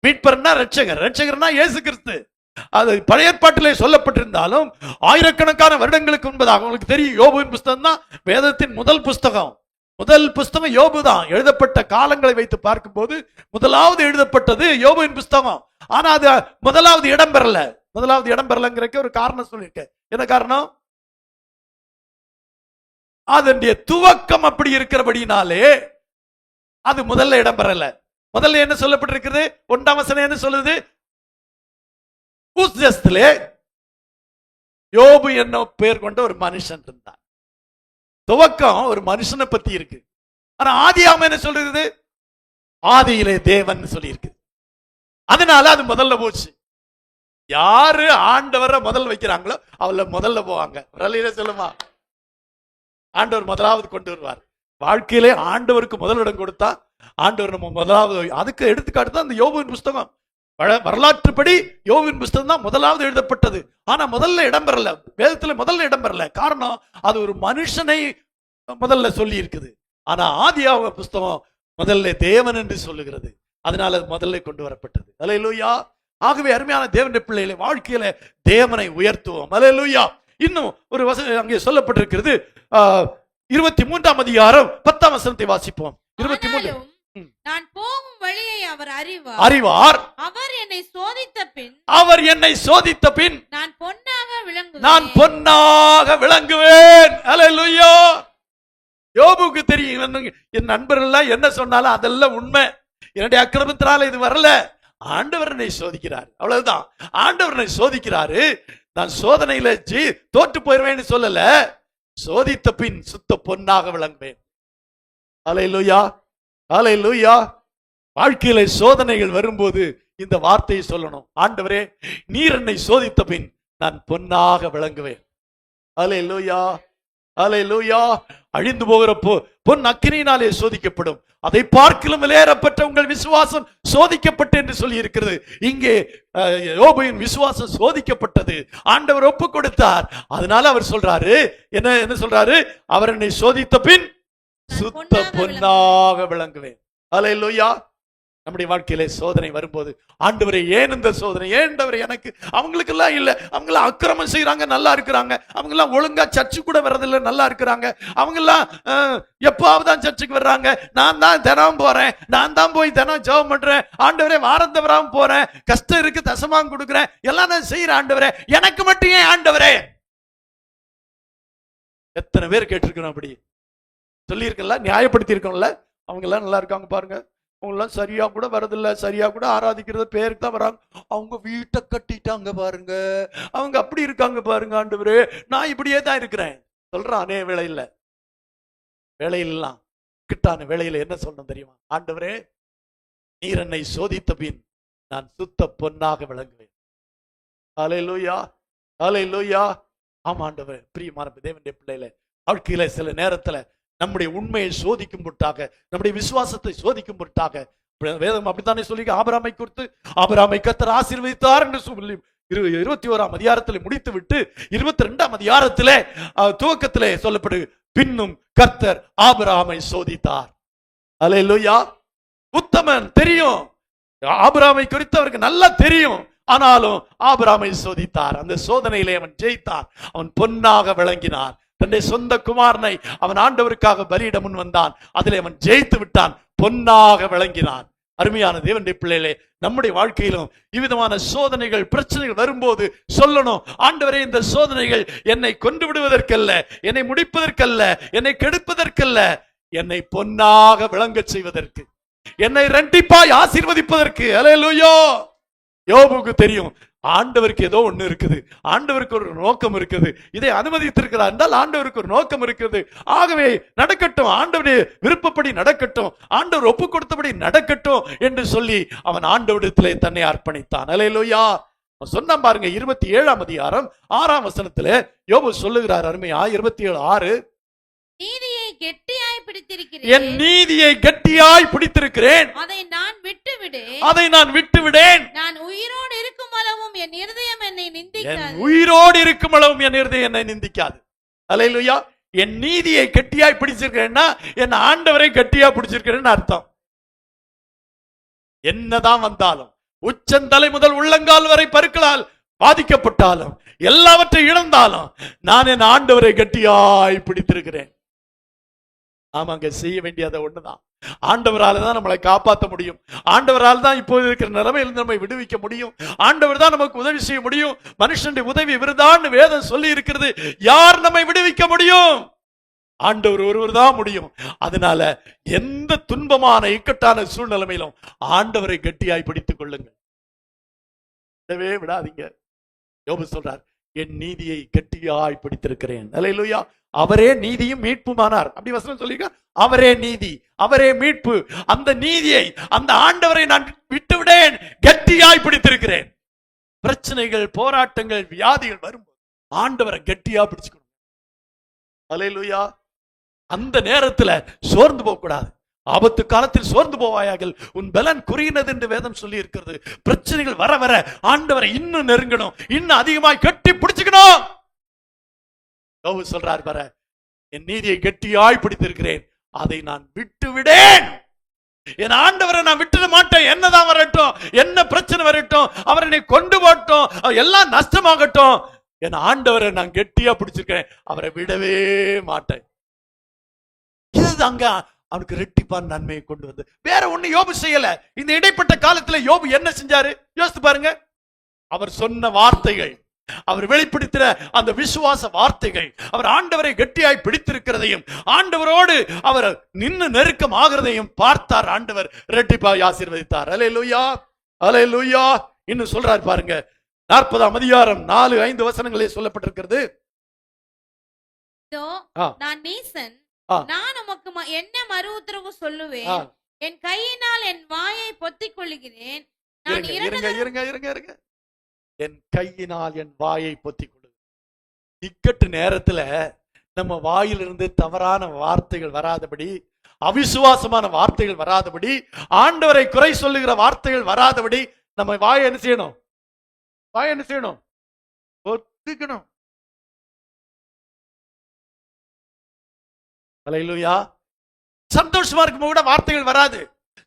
மீட்பர்னா ரட்சகர், ரட்சகர்னா இயேசு கிறிஸ்து. அது பழைய ஏற்பாட்டிலே சொல்லப்பட்டிருந்தாலும் ஆயிரக்கணக்கான வருடங்களுக்கு முன்பதாக, உங்களுக்கு தெரியும், யோபுவின் புஸ்தகம் தான் வேதத்தின் முதல் புஸ்தகம். முதல் புஸ்தகம் யோபு தான். எழுதப்பட்ட காலங்களை வைத்து பார்க்கும் போது முதலாவது எழுதப்பட்டது யோபுவின் புஸ்தகம். ஆனா அது முதலாவது இடம் பெறல. முதலாவது இடம் பெறலங்கிறதுக்கு ஒரு காரணம் சொல்லியிருக்கேன். என்ன காரணம்? அதனுடைய துவக்கம் அப்படி இருக்கிறபடினாலே அது முதல்ல இடம் பெறல. முதல்ல என்ன சொல்லப்பட்டிருக்கிறது? 1ஆம் வசனம் என்ன சொல்லுது? ஊஸ்ஜஸ்திலே யோபு என்ன பேர் கொண்ட ஒரு மனுஷன் இருந்தான். துவக்கம் ஒரு மனுஷனை பத்தி இருக்கு. ஆனா ஆதியாகமம் என்ன சொல்றது? ஆதியிலே தேவன் சொல்லி இருக்கு. அதனால அது முதல்ல போச்சு. யாரு ஆண்டவரை முதல் வைக்கிறாங்களோ அவள முதல்ல போவாங்க. சொல்லுமா, ஆண்டவர் முதலாவது கொண்டு வருவார். வாழ்க்கையிலே ஆண்டவருக்கு முதலிடம் கொடுத்தா ஆண்டவர் நம்ம முதலாவது. அதுக்கு எடுத்துக்காட்டு தான் அந்த யோபுவின் புஸ்தகம். வரலாற்றுப்படி யோபுவின் புஸ்தகம் தான் முதலாவது எழுதப்பட்டது. ஆனா முதல்ல இடம் பெறல, வேதத்துல முதல்ல இடம் பெறல. காரணம், அது ஒரு மனுஷனை முதல்ல சொல்லி இருக்குது. ஆனா ஆதியாகம புஸ்தகம் முதல்ல தேவன் என்று சொல்லுகிறது. அதனால அது முதல்ல கொண்டு வரப்பட்டது. அல்லேலூயா. ஆகவே அருமையான தேவனுடைய பிள்ளைகளை வாழ்க்கையில தேவனை உயர்த்துவோம். அல்லேலூயா. இன்னும் ஒரு வசனம் அங்கே சொல்லப்பட்டிருக்கிறது. 23ஆம் அதிகாரம் 10ஆம் வசனத்தை வாசிப்போம். 23. நான் போகும் வழியை அவர் அறிவார். அவர் என்னை சோதித்த பின் நான் பொன்னாக விளங்குவேன். அல்லேலூயா. யோபுக்கு தெரியும், என் நண்பர்கள் என்ன சொன்னாலும் அதெல்லாம் உண்மை. என்னுடைய அக்கிரமத்தினால இது வரல, ஆண்டவர் என்னை சோதிக்கிறார். அவ்வளவுதான். ஆண்டவர் என்னை சோதிக்கிறாரு. நான் சோதனையில தோற்று போயிருவேன்னு சொல்லல, சோதித்த பின் சுத்த பொன்னாக விளங்குவேன். அல்லேலூயா, அல்லேலூயா. வாழ்க்கையில சோதனைகள் வரும்போது இந்த வார்த்தையை சொல்லணும். ஆண்டவரே, நீர் என்னை சோதித்த பின் நான் பொன்னாக விளங்குவேன். அல்லேலூயா, அல்லேலூயா. அழிந்து போகிற பொன் அக்கினியினாலே சோதிக்கப்படும், அதை பார்க்கிலும் விலையேறப்பட்ட உங்கள் விசுவாசம் சோதிக்கப்பட்டு என்று சொல்லி இருக்கிறது. இங்கே யோபுவின் விசுவாசம் சோதிக்கப்பட்டது. ஆண்டவர் ஒப்பு கொடுத்தார். அதனால அவர் சொல்றாரு, என்ன சொல்றாரு? அவர் என்னை சோதித்த பின் சுத்த பொன்னாக விளங்குவேன். அல்லேலூயா. நம்முடைய வாழ்க்கையில சோதனை வரும்போது, ஆண்டவரே ஏன் இந்த சோதனை? ஏண்டவரே எனக்கு? அவங்களுக்கு எல்லாம் இல்ல, அவங்க எல்லாம் அக்கிரமம் செய்யறாங்க, நல்லா இருக்கிறாங்க. அவங்க எல்லாம் ஒழுங்கா சர்ச்சு கூட வர்றதில்லை, நல்லா இருக்கிறாங்க. அவங்க எல்லாம் எப்பாவதுதான் சர்ச்சுக்கு வர்றாங்க. நான் தான் தினம் போறேன், நான் தான் போய் தினம் ஜெபம் பண்றேன். ஆண்டவரே வாரந்தவராம போறேன், கஷ்டம் இருக்கு தசமாம் கொடுக்குறேன், எல்லாம் நான் செய்யறேன். ஆண்டவரே எனக்கு மட்டும் ஏன் ஆண்டவரே? எத்தனை பேர் கேட்டிருக்கணும்? அப்படி சொல்லி இருக்கல, நியாயப்படுத்தி இருக்கோம்ல. அவங்க எல்லாம் நல்லா இருக்காங்க பாருங்க, அவங்களாம் சரியா கூட வரதில்லை, சரியா கூட ஆராதிக்கிறது பேருக்கு தான் வராங்க. அவங்க வீட்டை கட்டிட்டாங்க பாருங்க, அவங்க அப்படி இருக்காங்க பாருங்க. ஆண்டவரே நான் இப்படியே தான் இருக்கிறேன் சொல்றான். வேலையில்லாம் இக்கட்டான வேளையில என்ன சொல்லணும் தெரியுமா? ஆண்டவரே, நீர் என்னை சோதித்த பின் நான் சுத்த பொன்னாக விளங்குவேன். அல்லேலூயா, அல்லேலூயா. ஆமா ஆண்டவரே. பிரியமான தேவனுடைய பிள்ளைகளே, வாழ்க்கையில சில நேரத்துல நம்முடைய உண்மையை சோதிக்கும் பொருட்டாக, நம்முடைய விசுவாசத்தை சோதிக்கும் பொருட்டாக, வேதம் அப்படித்தானே சொல்லி ஆபிரகாமை குறித்து, ஆபிரகாமை கர்த்தர் ஆசீர்வதித்தார் என்று சொல்லி 21ஆம் அதிகாரத்தில் முடித்து விட்டு 22ஆம் அதிகாரத்திலே துவக்கத்திலே சொல்லப்படு, பின்னும் கர்த்தர் ஆபிரகாமை சோதித்தார். அல்லேலூயா. உத்தமன் தெரியும், ஆபிரகாமை குறித்து அவருக்கு நல்லா தெரியும். ஆனாலும் ஆபிரகாமை சோதித்தார். அந்த சோதனையிலே அவன் ஜெயித்தான். அவன் பொன்னாக விளங்கினான். தன்னுடைய சொந்த குமாரனை அவன் ஆண்டவருக்காக பலியிட முன் வந்தான். அதிலே அவன் ஜெயித்து விட்டான், பொன்னாக விளங்கினான். அருமையான தேவனுடைய பிள்ளைகளே, நம்முடைய வாழ்க்கையிலும் இவ்விதமான சோதனைகள், பிரச்சனைகள் வரும்போது சொல்லணும், ஆண்டவரே, இந்த சோதனைகள் என்னை கொண்டு விடுவதற்கல்ல, என்னை முடிப்பதற்கல்ல, என்னை கெடுப்பதற்கல்ல, என்னை பொன்னாக விளங்க செய்வதற்கு, என்னை இரட்டிப்பாய் ஆசீர்வதிப்பதற்கு. அல்லேலூயா. யோபுக்கு தெரியும், ஆண்டவருக்கு ஏதோ ஒண்ணு இருக்குது, ஆண்டவருக்கு ஒரு நோக்கம் இருக்குது, இதை அனுமதித்திருக்கிறார் என்றால் ஆண்டவருக்கு ஒரு நோக்கம் இருக்குது. ஆகவே நடக்கட்டும், ஆண்டவருடைய விருப்பப்படி நடக்கட்டும், ஆண்டவர் ஒப்பு கொடுத்தபடி நடக்கட்டும் என்று சொல்லி அவன் ஆண்டவரிடத்திலே தன்னை அர்ப்பணித்தான். அல்லேலூயா. சொன்னான் பாருங்க, 27ஆம் அதிகாரம் 6ஆம் வசனத்திலே யோபு சொல்லுகிறார், அருமையா, 27:6, நீதியை கெட்டியாய் பிடித்திருக்கிறேன், என் நீதியை கெட்டியாய் பிடித்திருக்கிறேன், அதை நான் விட்டுவிடேன், அதை நான் விட்டுவிடேன், நான் உயிரோடு இருக்கும் அளவும் என் இருதயம் என்னை நிந்திக்காது, உயிரோடு இருக்கும் அளவும் என் இருதயம் என்னை நிந்திக்காது. அல்லேலூயா. என் நீதியை கெட்டியாய் பிடிச்சிருக்கிறேன்னா என் ஆண்டவரை கெட்டியா பிடிச்சிருக்கிறேன்னு அர்த்தம். என்னதான் வந்தாலும், உச்சந்தலை முதல் உள்ளங்கால் வரை பருக்களால் பாதிக்கப்பட்டாலும், எல்லாவற்றை இழந்தாலும், நான் என் ஆண்டவரை கெட்டியாய் பிடித்திருக்கிறேன். ஆமாங்க, செய்ய வேண்டியதை ஒண்ணுதான். ஆண்டவரால் தான் நம்மளை காப்பாற்ற முடியும். ஆண்டவரால் தான் இப்போது இருக்கிற நிலைமையிலிருந்து நம்மை விடுவிக்க முடியும். ஆண்டவர் தான் நமக்கு உதவி செய்ய முடியும். மனுஷனுடைய உதவி விருதான் வேதம் சொல்லி இருக்கிறது. யார் நம்மை விடுவிக்க முடியும்? ஆண்டவர் ஒருவர் தான் முடியும். அதனால எந்த துன்பமான இக்கட்டான சூழ்நிலையிலும் ஆண்டவரை கெட்டியாய் பிடித்துக் கொள்ளுங்கள், விடவே விடாதீங்க. யோபு சொல்றார், என் நீதியை கெட்டியாய் பிடித்திருக்கிறேன். அல்லேலூயா. அவரே நீதியும் மீட்புமானார். அப்படி வசனம் சொல்லிக்க, அவரே நீதி, அவரே மீட்பு. அந்த நீதியை, அந்த ஆண்டவரை நான் விட்டுவிடேன், கெட்டியாய் பிடித்திருக்கிறேன். பிரச்சனைகள், போராட்டங்கள், வியாதிகள் வரும்போது ஆண்டவரை கெட்டியா பிடிச்சுக்கணும். அல்லேலூயா. அந்த நேரத்துல சோர்ந்து போக கூடாது. ஆபத்து காலத்தில் சோர்ந்து போவாயார்கள், உன் பலன் குறையினது என்று வேதம் சொல்லி இருக்கிறது. பிரச்சனைகள் வர வர ஆண்டவரை இன்னும் நெருங்கணும், இன்னும் அதிகமாய் கட்டி பிடிச்சுக்கணும். யோபு சொல்றார் பாரு, என் நீதியை கெட்டியாய் பிடித்திருக்கிறேன், அதை நான் விட்டுவிடேன். என் ஆண்டவரை நான் விட்டுட மாட்டேன். என்னதான் வரட்டும், என்ன பிரச்சனை வரட்டும், அவர் என்னை கொண்டு போட்டோம், எல்லாம் நஷ்டமாகட்டும், என் ஆண்டவரை நான் கெட்டியா பிடிச்சிருக்கேன், அவரை விடவே மாட்டேன். இதுதாங்க அவனுக்கு ரெட்டிப்பான் நன்மையை கொண்டு வந்து. வேற ஒண்ணு யோபு செய்யல. இந்த இடைப்பட்ட காலத்துல யோபு என்ன செஞ்சாரு யோசித்து பாருங்க. அவர் சொன்ன வார்த்தைகள், அவர் வெளிப்படுத்தின அந்த விசுவாச வார்த்தைகள், அவர் ஆண்டவரை கெட்டியாய் பிடித்திருக்கிறதையும், ஆண்டவரோடு அவர் நின்று நெருக்கம் ஆகிறதையும் பார்த்தார். ஆண்டவர் ரெட்டிப்பாய் ஆசீர்வதித்தார். அல்லேலூயா, அல்லேலூயா. இன்னும் சொல்றார் பாருங்க, 40ஆம் அதிகாரம் 4-5 வசனங்களே சொல்லப்பட்டிருக்கிறது. நான் நீசன், நான் உமக்கு என்ன மறு உத்தரவு சொல்லுவேன், என் கையினால் என் வாயை பொத்திக் கொள்ளுகிறேன். இருங்க, என் கையினால் என் வாயை பொத்திக் கொள்ளுகிறேன். இக்கட்டு நேரத்துல நம்ம வாயிலிருந்து தவறான வார்த்தைகள் வராதபடி, அவிசுவாசமான வார்த்தைகள் வராதபடி, ஆண்டவரை குறை சொல்லுகிற வார்த்தைகள் வராதபடி நம்ம வாயை என்ன செய்யணும்? வாயை என்ன செய்யணும்? பொத்திக்கணும். அல்லேலூயா. சந்தோஷமா இருக்கும் கூட வார்த்தைகள் வராது.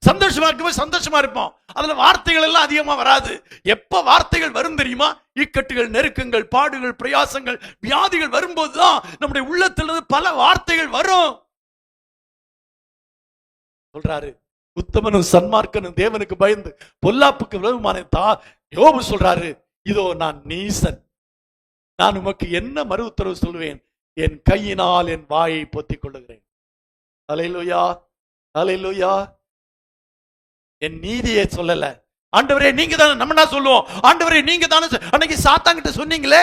சந்தோஷமா இருக்கும்போது சந்தோஷமா இருப்போம், அதுல வார்த்தைகள் எல்லாம் அதிகமா வராது. எப்ப வார்த்தைகள் வரும் தெரியுமா? இக்கட்டுகள், நெருக்கங்கள், பாடுகள், பிரயாசங்கள், வியாதிகள் வரும்போதுதான் நம்முடைய உள்ளத்திலிருந்து பல வார்த்தைகள் வரும். சொல்றாரு, உத்தமனும் சன்மார்க்கனும் தேவனுக்கு பயந்து பொல்லாப்புக்கு விலகுமான யோபு சொல்றாரு, இதோ நான் நீசன், நான் உமக்கு என்ன மறு உத்தரவு சொல்லுவேன், என் கையினால் என் வாயை பொத்திக் கொள்ளுகிறேன். அல்லேலூயா, அல்லேலூயா. என் நீதியை சொல்லல. ஆண்டவரே நீங்க தானே, நம்ம என்ன சொல்லுவோம், ஆண்டவரே நீங்க தானே அன்னைக்கு சாத்தாங்கிட்ட சொன்னீங்களே,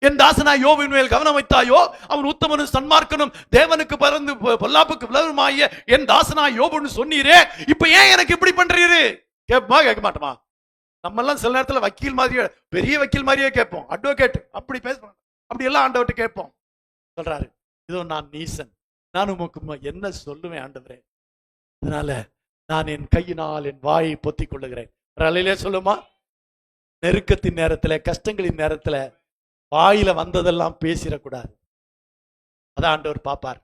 என் தாசனா யோபின் மேல் கவனம் வைத்தாயோ, அவன் உத்தமனும் சன்மார்க்கனும் தேவனுக்கு பறந்து பொல்லாப்புக்கு விளவுமாய என் தாசனா யோபுன்னு சொன்னீரே, இப்ப ஏன் எனக்கு இப்படி பண்றீரு? கேட்போமா கேட்க மாட்டோமா? நம்ம எல்லாம் சில நேரத்துல வக்கீல் மாதிரியே, பெரிய வக்கீல் மாதிரியே கேட்போம். அட்வொகேட் அப்படி பேசுவோம், அப்படி எல்லாம் ஆண்டவர்கிட்ட கேட்போம். சொல்றாரு, இதோ நான் நீசன், நான் உமக்கு என்ன சொல்லுவேன் ஆண்டவரே, அதனால நான் என் கையினால் என் வாயை பொத்திக் கொள்ளுகிறேன். அலையிலே சொல்லுமா, நெருக்கத்தின் நேரத்துல, கஷ்டங்களின் நேரத்துல வாயில வந்ததெல்லாம் பேசிடக்கூடாது. அதான் ஆண்டவர் பார்ப்பார்,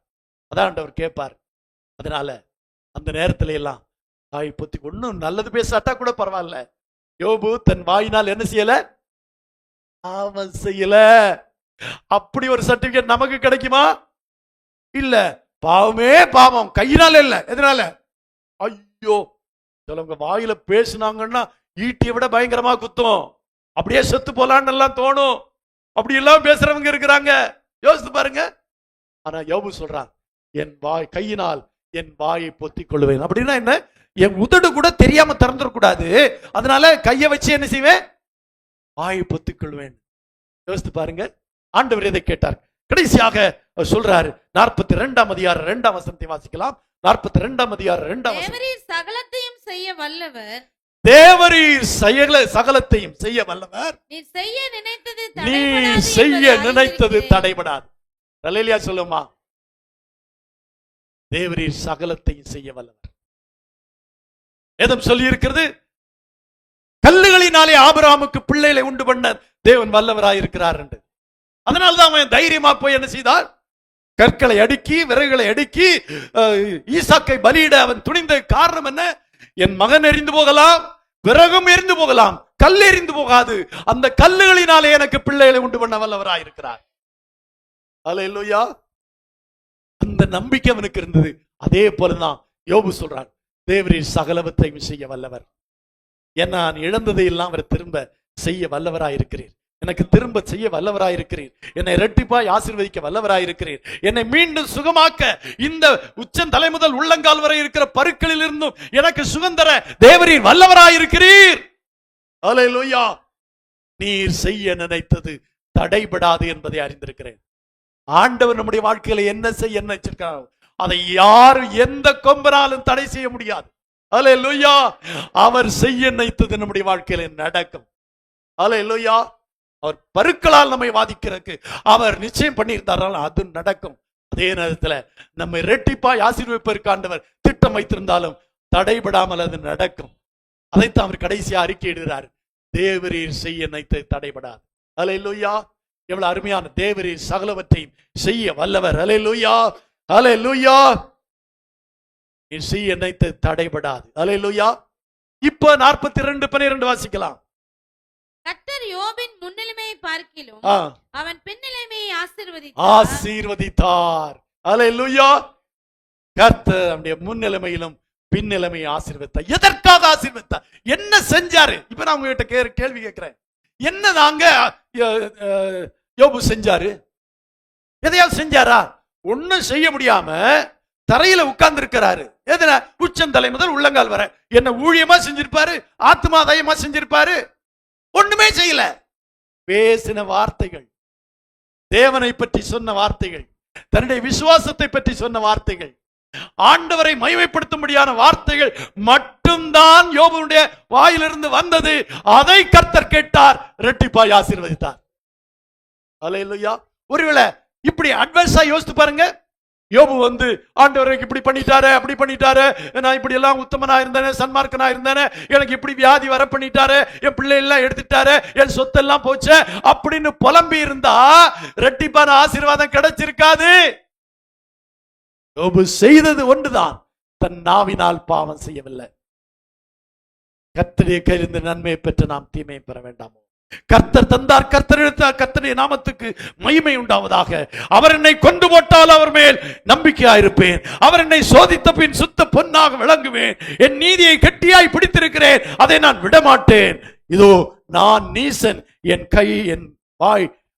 அதான் ஆண்டவர் கேட்பார். அதனால அந்த நேரத்துல எல்லாம் வாயை பொத்தி, ஒன்னும் நல்லது பேசாட்டா கூட பரவாயில்ல. யோபு தன் வாயினால் என்ன செய்யல? அவன் செய்யல. அப்படி ஒரு சர்டிபிகேட் நமக்கு கிடைக்குமா? இல்ல. பாவமே பாவம், கையினால இல்ல. எதனால? ஐயோ, சிலவங்க வாயில பேசினாங்கன்னா ஈட்டியை விட பயங்கரமா குத்தும், அப்படியே செத்து போலான்னு எல்லாம் தோணும். அப்படி எல்லாம் பேசுறவங்க இருக்கிறாங்க, யோசித்து பாருங்க. ஆனா யோபு சொல்றான், என் வாய் கையினால் என் வாயை பொத்திக் கொள்வேன். அப்படின்னா என்ன? என் உதடு கூட தெரியாம திறந்துடக்கூடாது, அதனால கையை வச்சு என்ன செய்வேன்? வாயை பொத்திக் கொள்வேன். யோசித்து பாருங்க. ஆண்டவர் இதை கேட்டார். கடைசியாக சொல்றாரு, 42ஆம் அதிகாரம் 2ஆம் வசனத்தை வாசிக்கலாம். 42ஆம் அதிகாரம் 2ஆம் வசனம். தேவரீர் சகலத்தையும் செய்ய வல்லவர், தேவரீர் சகலத்தையும் செய்ய வல்லவர், நீ செய்ய நினைத்தது தடைபடாது. அல்லேலூயா சொல்லுமா. தேவரீர் சகலத்தையும் செய்ய வல்லவர். வேதம் சொல்லி இருக்கிறது, கல்லுகளினாலே ஆபிரகாமுக்கு பிள்ளைகளை உண்டு பண்ண தேவன் வல்லவராயிருக்கிறார் என்று. அதனால்தான் அவன் தைரியமா போய் என்ன செய்தார்? கற்களை அடுக்கி விறகுகளை அடுக்கி ஈசாக்கை பலியிட அவன் துணிந்த காரணம் என்ன? என் மகன் எரிந்து போகலாம், விறகும் எரிந்து போகலாம், கல் எரிந்து போகாது, அந்த கல்லுகளினாலே எனக்கு பிள்ளைகளை உண்டு பண்ண வல்லவராயிருக்கிறார். அல்லேலூயா. அந்த நம்பிக்கை அவனுக்கு இருந்தது. அதே போலதான் யோபு சொல்றான், தேவரீர் சகலவற்றையும் செய்ய வல்லவர், என்ன நான் இழந்ததை எல்லாம் அவர் திரும்ப செய்ய வல்லவராயிருக்கிறீர், எனக்கு திரும்ப செய்ய வல்லவராயிருக்கிறீர், என்னை இரட்டிப்பாய் ஆசீர்வதிக்க வல்லவராயிருக்கிறீர், என்னை மீண்டும் சுகமாக்க, இந்த உச்சம் தலை முதல் உள்ளங்கால் வரை இருக்கிற பருக்களில் இருந்தும் எனக்கு சுகந்தர தேவரீர் வல்லவராயிருக்கிறீர். அல்லேலூயா. நீர் செய்ய நினைத்தது தடைபடாது என்பதை அறிந்திருக்கிறேன். ஆண்டவர் நம்முடைய வாழ்க்கையில என்ன செய்ய நினைச்சிருக்கார், அதை யாரும் எந்த கொம்பனாலும் தடை செய்ய முடியாது. அல்லேலூயா. அவர் செய்ய நினைத்தது நம்முடைய வாழ்க்கையில நடக்கும். அல்லேலூயா. அவர் பருக்களால் நம்மை வாதிக்கிறதுக்கு அவர் நிச்சயம் பண்ணியிருந்தாரால் அது நடக்கும். அதே நேரத்தில் நம்மை இரட்டிப்பாய் ஆசீர்வதிப்பதற்கு ஆண்டவர் திட்டம் வைத்திருந்தாலும் தடைபடாமல் அது நடக்கும். அதைத்தான் அவர் கடைசியா அறிக்கையிடுகிறார், தேவரீர் செய்ய நினைத்தது தடைபடாது. அல்லேலூயா. எவ்வளவு அருமையான, தேவரீர் சகலவற்றையும் செய்ய வல்லவர். அல்லேலூயா. அல்லேலூயா. நீ செய்ய நினைத்தது தடைபடாது. அல்லேலூயா. இப்ப 42:12 வாசிக்கலாம். கர்த்தர் யோபின் முன்னிலைமையை பார்க்கிலும் அவன் பின்னிலைமையை ஆசீர்வதித்தார். அல்லேலூயா. கர்த்தர் அவருடைய முன்னிலைமையிலும் பின்னிலைமையை ஆசீர்வதித்தார். எதற்காக ஆசீர்வதித்தார்? என்ன செஞ்சாரு? இப்ப நான் உங்ககிட்ட கேள்வி கேட்கிறேன், என்ன தாங்க யோபு செஞ்சாரு? எதையாவது செஞ்சாரா? ஒன்னும் செய்ய முடியாம தரையில உட்கார்ந்து இருக்கிறாரு. எதுல? உச்சந்தலை முதல் உள்ளங்கால் வரை. என்ன ஊழியமா செஞ்சிருப்பாரு? ஆத்மாதயமா செஞ்சிருப்பாரு? ஒண்ணுமே செய்யல. பேசின வார்த்தைகள், தேவனை பற்றி சொன்ன வார்த்தைகள், தன்னுடைய விசுவாசத்தை பற்றி சொன்ன வார்த்தைகள், ஆண்டவரை மகிமைப்படுத்தும்படியான வார்த்தைகள் மட்டும்தான் யோபுடைய வாயிலிருந்து வந்தது. அதை கர்த்தர் கேட்டார், இரட்டிப்பாய் ஆசீர்வதித்தார். அல்லேலூயா. ஒருவேளை இப்படி அட்வைஸா யோசித்து பாருங்க. யோபு வந்து ஆண்டவருக்கு இப்படி பண்ணிட்டாரு, அப்படி பண்ணிட்டாரு, நான் இப்படி எல்லாம் உத்தமனா இருந்தேனே, சன்மார்க்கனா இருந்தேனே, எனக்கு இப்படி வியாதி வர பண்ணிட்டாரு, என் பிள்ளை எல்லாம் எடுத்துட்டாரு, என் சொத்தெல்லாம் போச்சு அப்படின்னு புலம்பி இருந்தா இரட்டிப்பான ஆசீர்வாதம் கிடைச்சிருக்காது. யோபு செய்தது ஒன்றுதான், தன் நாவினால் பாவம் செய்யவில்லை. கர்த்தருடைய கையிலிருந்து நன்மையை பெற்று நாம் தீமையை பெற வேண்டாமோ? கர்த்தர் தந்தார், கர்த்தர் எடுத்தார், கர்த்தருடைய நாமத்துக்கு மகிமை உண்டாவதாக. அவர் என்னை கொண்டு போட்டால் அவர் மேல் நம்பிக்கையாயிருப்பேன், அவர் என்னை சோதித்த பின் சுத்த பொன்னாக விளங்குவேன், என் நீதியை கெட்டியாய் பிடித்திருக்கிறேன், அதை நான் விடமாட்டேன். இதோ நான் நீசன், என் கை என்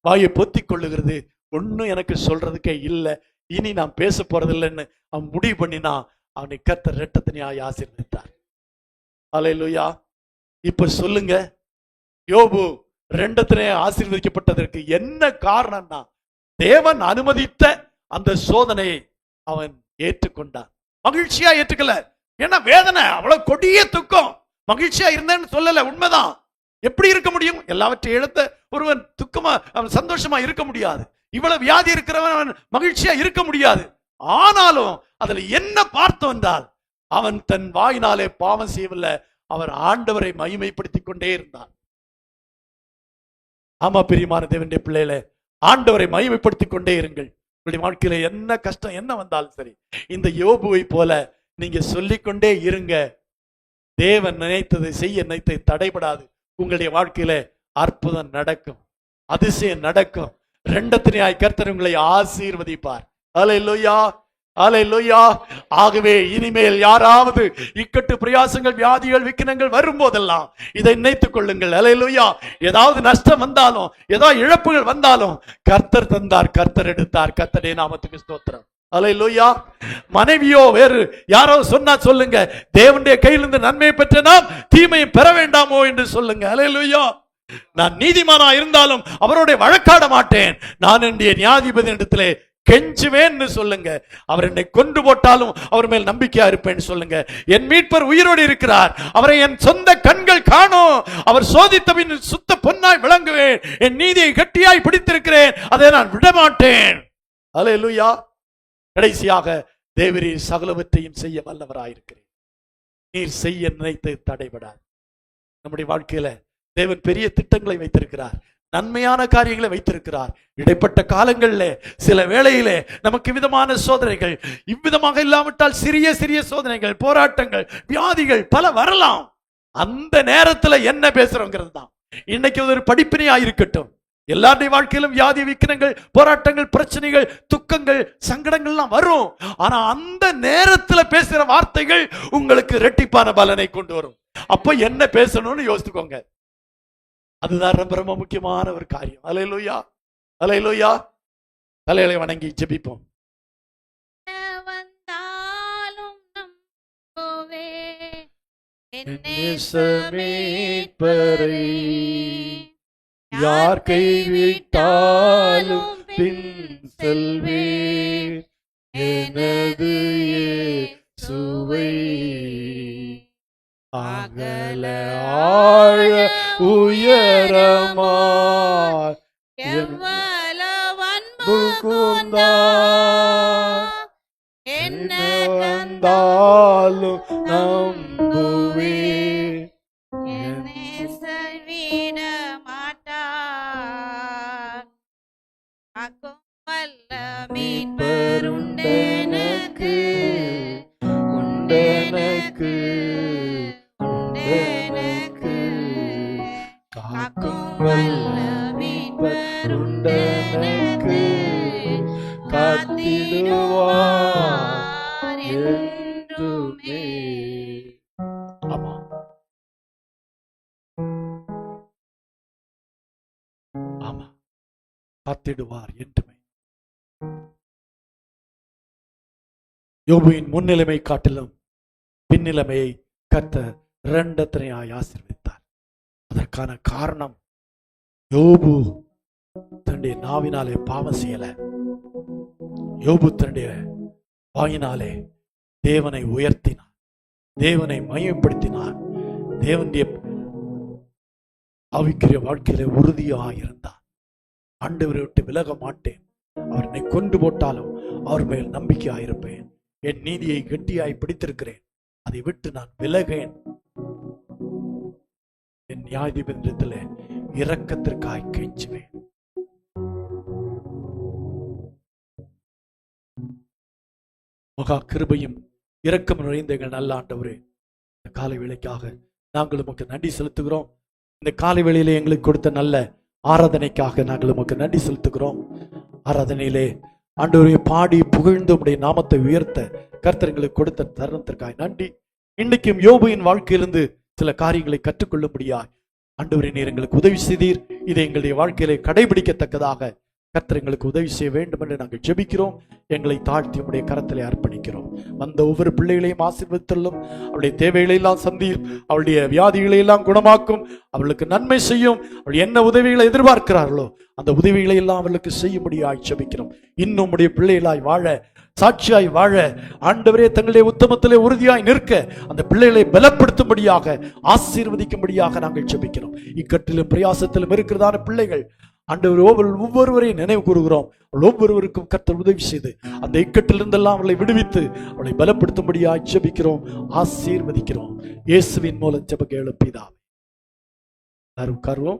வாயை பொத்திக் கொள்ளுகிறது, ஒன்னும் எனக்கு சொல்றதுக்கே இல்லை, இனி நான் பேச போறதில்லைன்னு அவன் முடிவு பண்ணினா அவனை கர்த்தர் இரட்டத்தனையாய் ஆசீர்வதித்தார். அல்லேலூயா. இப்ப சொல்லுங்க, யோபு ரெண்டத்திலே ஆசீர்வதிக்கப்பட்டதற்கு என்ன காரணம்னா தேவன் அனுமதித்த அந்த சோதனையை அவன் ஏற்றுக்கொண்டான். மகிழ்ச்சியா ஏற்றுக்கல. ஏன்னா வேதனை, அவ்வளவு கொடிய துக்கம். மகிழ்ச்சியா இருந்தேன்னு சொல்லல, உண்மைதான். எப்படி இருக்க முடியும்? எல்லாவற்றையும் இழந்த ஒருவன் துக்கமா அவன் சந்தோஷமா இருக்க முடியாது. இவ்வளவு வியாதி இருக்கிறவன் அவன் மகிழ்ச்சியா இருக்க முடியாது. ஆனாலும் அதுல என்ன பார்த்தோம் என்றால், அவன் தன் வாயினாலே பாவம் செய்யவில்லை, அவர் ஆண்டவரை மகிமைப்படுத்திக் கொண்டே இருந்தான். ஆமா பிரியமான தேவனுடைய பிள்ளைகளே, ஆண்டவரை மகிமைப்படுத்திக் கொண்டே இருங்கள். உங்களுடைய வாழ்க்கையில என்ன கஷ்டம் என்ன வந்தாலும் சரி, இந்த யோபுவை போல நீங்க சொல்லிக்கொண்டே இருங்க. தேவன் நினைத்ததை செய்ய நினைத்ததை தடைபடாது. உங்களுடைய வாழ்க்கையில அற்புதம் நடக்கும், அதிசயம் நடக்கும். ரெண்டத்தினாய் கர்த்தர் உங்களை ஆசீர்வதிப்பார். அல்லேலூயா, அல்லேலூயா. ஆகவே இனிமேல் யாராவது இக்கட்டு பிரயாசங்கள் வியாதிகள் விக்கினங்கள் வரும்போதெல்லாம் இதை நினைத்துக் கொள்ளுங்கள். அல்லேலூயா. ஏதாவது நஷ்டம் வந்தாலும் ஏதாவது இழப்புகள் வந்தாலும் கர்த்தர் தந்தார், கர்த்தர் எடுத்தார். கர்த்தருடைய நாமத்துக்கு ஸ்தோத்திரம். அல்லேலூயா. மனைவியோ வேறு யாரோ சொன்னா சொல்லுங்க, தேவனுடைய கையிலிருந்து நன்மையை பெற்ற நாம் தீமையை பெற வேண்டாமோ என்று சொல்லுங்க. அல்லேலூயா. நான் நீதிமானா இருந்தாலும் அவருடைய வழக்காட மாட்டேன், நான் என்னுடைய நியாயாதிபதி இடத்திலே கெஞ்சுவேன் சொல்லுங்க. அவர் என்னை கொண்டு போட்டாலும் அவர் மேல் நம்பிக்கையா இருப்பேன் சொல்லுங்க. என் மீட்பர் உயிரோடு இருக்கிறார், அவரை என் சொந்த கண்கள் காணும். அவர் சோதித்தபின் சுத்த பொன்னாய் விளங்குவேன். என் நீதியை கட்டியாய் பிடித்திருக்கிறேன், அதை நான் விடமாட்டேன். அல்லேலூயா. கடைசியாக, தேவரீர் சகலவற்றையும் செய்ய வல்லவராயிருக்கிறேன், நீர் செய்ய நினைத்து தடைபடாது. நம்முடைய வாழ்க்கையில தேவன் பெரிய திட்டங்களை வைத்திருக்கிறார், நன்மையான காரியங்களை வைத்திருக்கிறார். இடைப்பட்ட காலங்களிலே சில வேளையிலே நமக்கு விதமான சோதனைகள், இவ்விதமாக இல்லாவிட்டால் சிறிய சிறிய சோதனைகள், போராட்டங்கள், வியாதிகள் பல வரலாம். அந்த நேரத்தில் என்ன பேசுறோங்கிறது தான் இன்னைக்கு ஒரு படிப்பினையா இருக்கட்டும். எல்லாருடைய வாழ்க்கையிலும் வியாதி விக்கினங்கள், போராட்டங்கள், பிரச்சனைகள், துக்கங்கள், சங்கடங்கள்லாம் வரும். ஆனா அந்த நேரத்தில் பேசுற வார்த்தைகள் உங்களுக்கு இரட்டிப்பான பலனை கொண்டு வரும். அப்ப என்ன பேசணும்னு யோசித்துக்கோங்க. அதுதான் ரொம்ப ரொம்ப முக்கியமான ஒரு காரியம். அல்லேலூயா, அல்லேலூயா. தலைகளை வணங்கி ஜெபிப்போம். வந்தாலும் நம்புவே யார் கைவிட்டாலும் பின் செல்வேன் எனது இயேசுவை. அகல ஆழ உயரமாய் எவ்வளவு அன்பு கூர்ந்தார், என்ன வந்தாலும் நம்புவேன். என்னை விட மாட்டார். காக்கும் வல்ல மீட்பர் உண்டெனக்கு, உண்டெனக்கு, உண்டெனக்கு. காக்கும் வல்ல மீட்பர் உண்டெனக்கு, காத்திடுவார் என்றுமே. ஆமா, ஆமா, காத்திடுவார் என்றுமே. யோபுவின் முன்னிலைமை காட்டிலும் பின்னிலைமையை கர்த்தர் இரண்டத்தினையாய் ஆசீர்வதித்தார். அதற்கான காரணம், யோபு தன்னுடைய நாவினாலே பாவம் செய்யல. யோபு தன்னுடைய வாயினாலே தேவனை உயர்த்தினார், தேவனை மகிமைப்படுத்தினார், தேவனுடைய ஆவிக்குரிய வாழ்க்கையில உறுதியாக இருந்தார். ஆண்டவரை விட்டு விலக மாட்டேன், அவர் என்னை கொண்டு போட்டாலும் அவர் மேல் நம்பிக்கையாக இருப்பேன். என் நீதியை கெட்டியாய் பிடித்திருக்கிறேன், அதை விட்டு நான் விலகேன். என் நியாயாதிபதியிடத்திலே இரக்கத்திற்காய் கெஞ்சுவேன். மகா கிருபையும் இரக்கம் நிறைந்த எங்கள் நல்ல ஆண்டவரே, இந்த காலை வேளைக்காக நாங்கள் உமக்கு நன்றி செலுத்துகிறோம். இந்த காலை வேளையிலே எங்களுக்கு கொடுத்த நல்ல ஆராதனைக்காக நாங்கள் உமக்கு நன்றி செலுத்துகிறோம். ஆராதனையிலே ஆண்டவரை பாடி புகழ்ந்து உம்முடைய நாமத்தை உயர்த்த கர்த்தர் எங்களுக்கு கொடுத்த தருணத்திற்காய் நன்றி. இன்னைக்கும் யோபுவின் வாழ்க்கையிலிருந்து சில காரியங்களை கற்றுக்கொள்ளும்படியாய் ஆண்டவரே நீர் எங்களுக்கு உதவி செய்தீர். இதை எங்களுடைய வாழ்க்கையிலே கடைபிடிக்கத்தக்கதாக கர்த்தர் எங்களுக்கு உதவி செய்ய வேண்டும் என்று நாங்கள் ஜெபிக்கிறோம். எங்களை தாழ்த்தி உடைய கரத்திலே அர்ப்பணிக்கிறோம். வந்த ஒவ்வொரு பிள்ளைகளையும் ஆசீர்வதித்தள்ளும். அவளுடைய தேவைகளை எல்லாம் சந்தியும். அவளுடைய வியாதிகளை எல்லாம் குணமாக்கும். அவளுக்கு நன்மை செய்யும். அவள் என்ன உதவிகளை எதிர்பார்க்கிறார்களோ அந்த உதவிகளை எல்லாம் அவளுக்கு செய்யும்படியாய் ஜெபிக்கிறோம். இன்னும் உடைய பிள்ளைகளாய் வாழ, சாட்சியாய் வாழ, ஆண்டவரே தங்களுடைய உத்தமத்திலே உறுதியாய் நிற்க அந்த பிள்ளைகளை பலப்படுத்தும்படியாக, ஆசீர்வதிக்கும்படியாக நாங்கள் ஜெபிக்கிறோம். இக்கட்டிலும் பிரயாசத்திலும் இருக்கிறதான பிள்ளைகள் ஆண்டவர் ஒவ்வொருவரையும் நினைவு கூறுகிறோம். ஒவ்வொருவருக்கும் கர்த்தர் உதவி செய்து அந்த இக்கட்டிலிருந்தெல்லாம் அவளை விடுவித்து அவளை பலப்படுத்தும்படியாய் ஜெபிக்கிறோம், ஆசீர்வதிக்கிறோம். இயேசுவின் மூலம் ஜெப கேளு பிதாவே. உட்காருவோம்.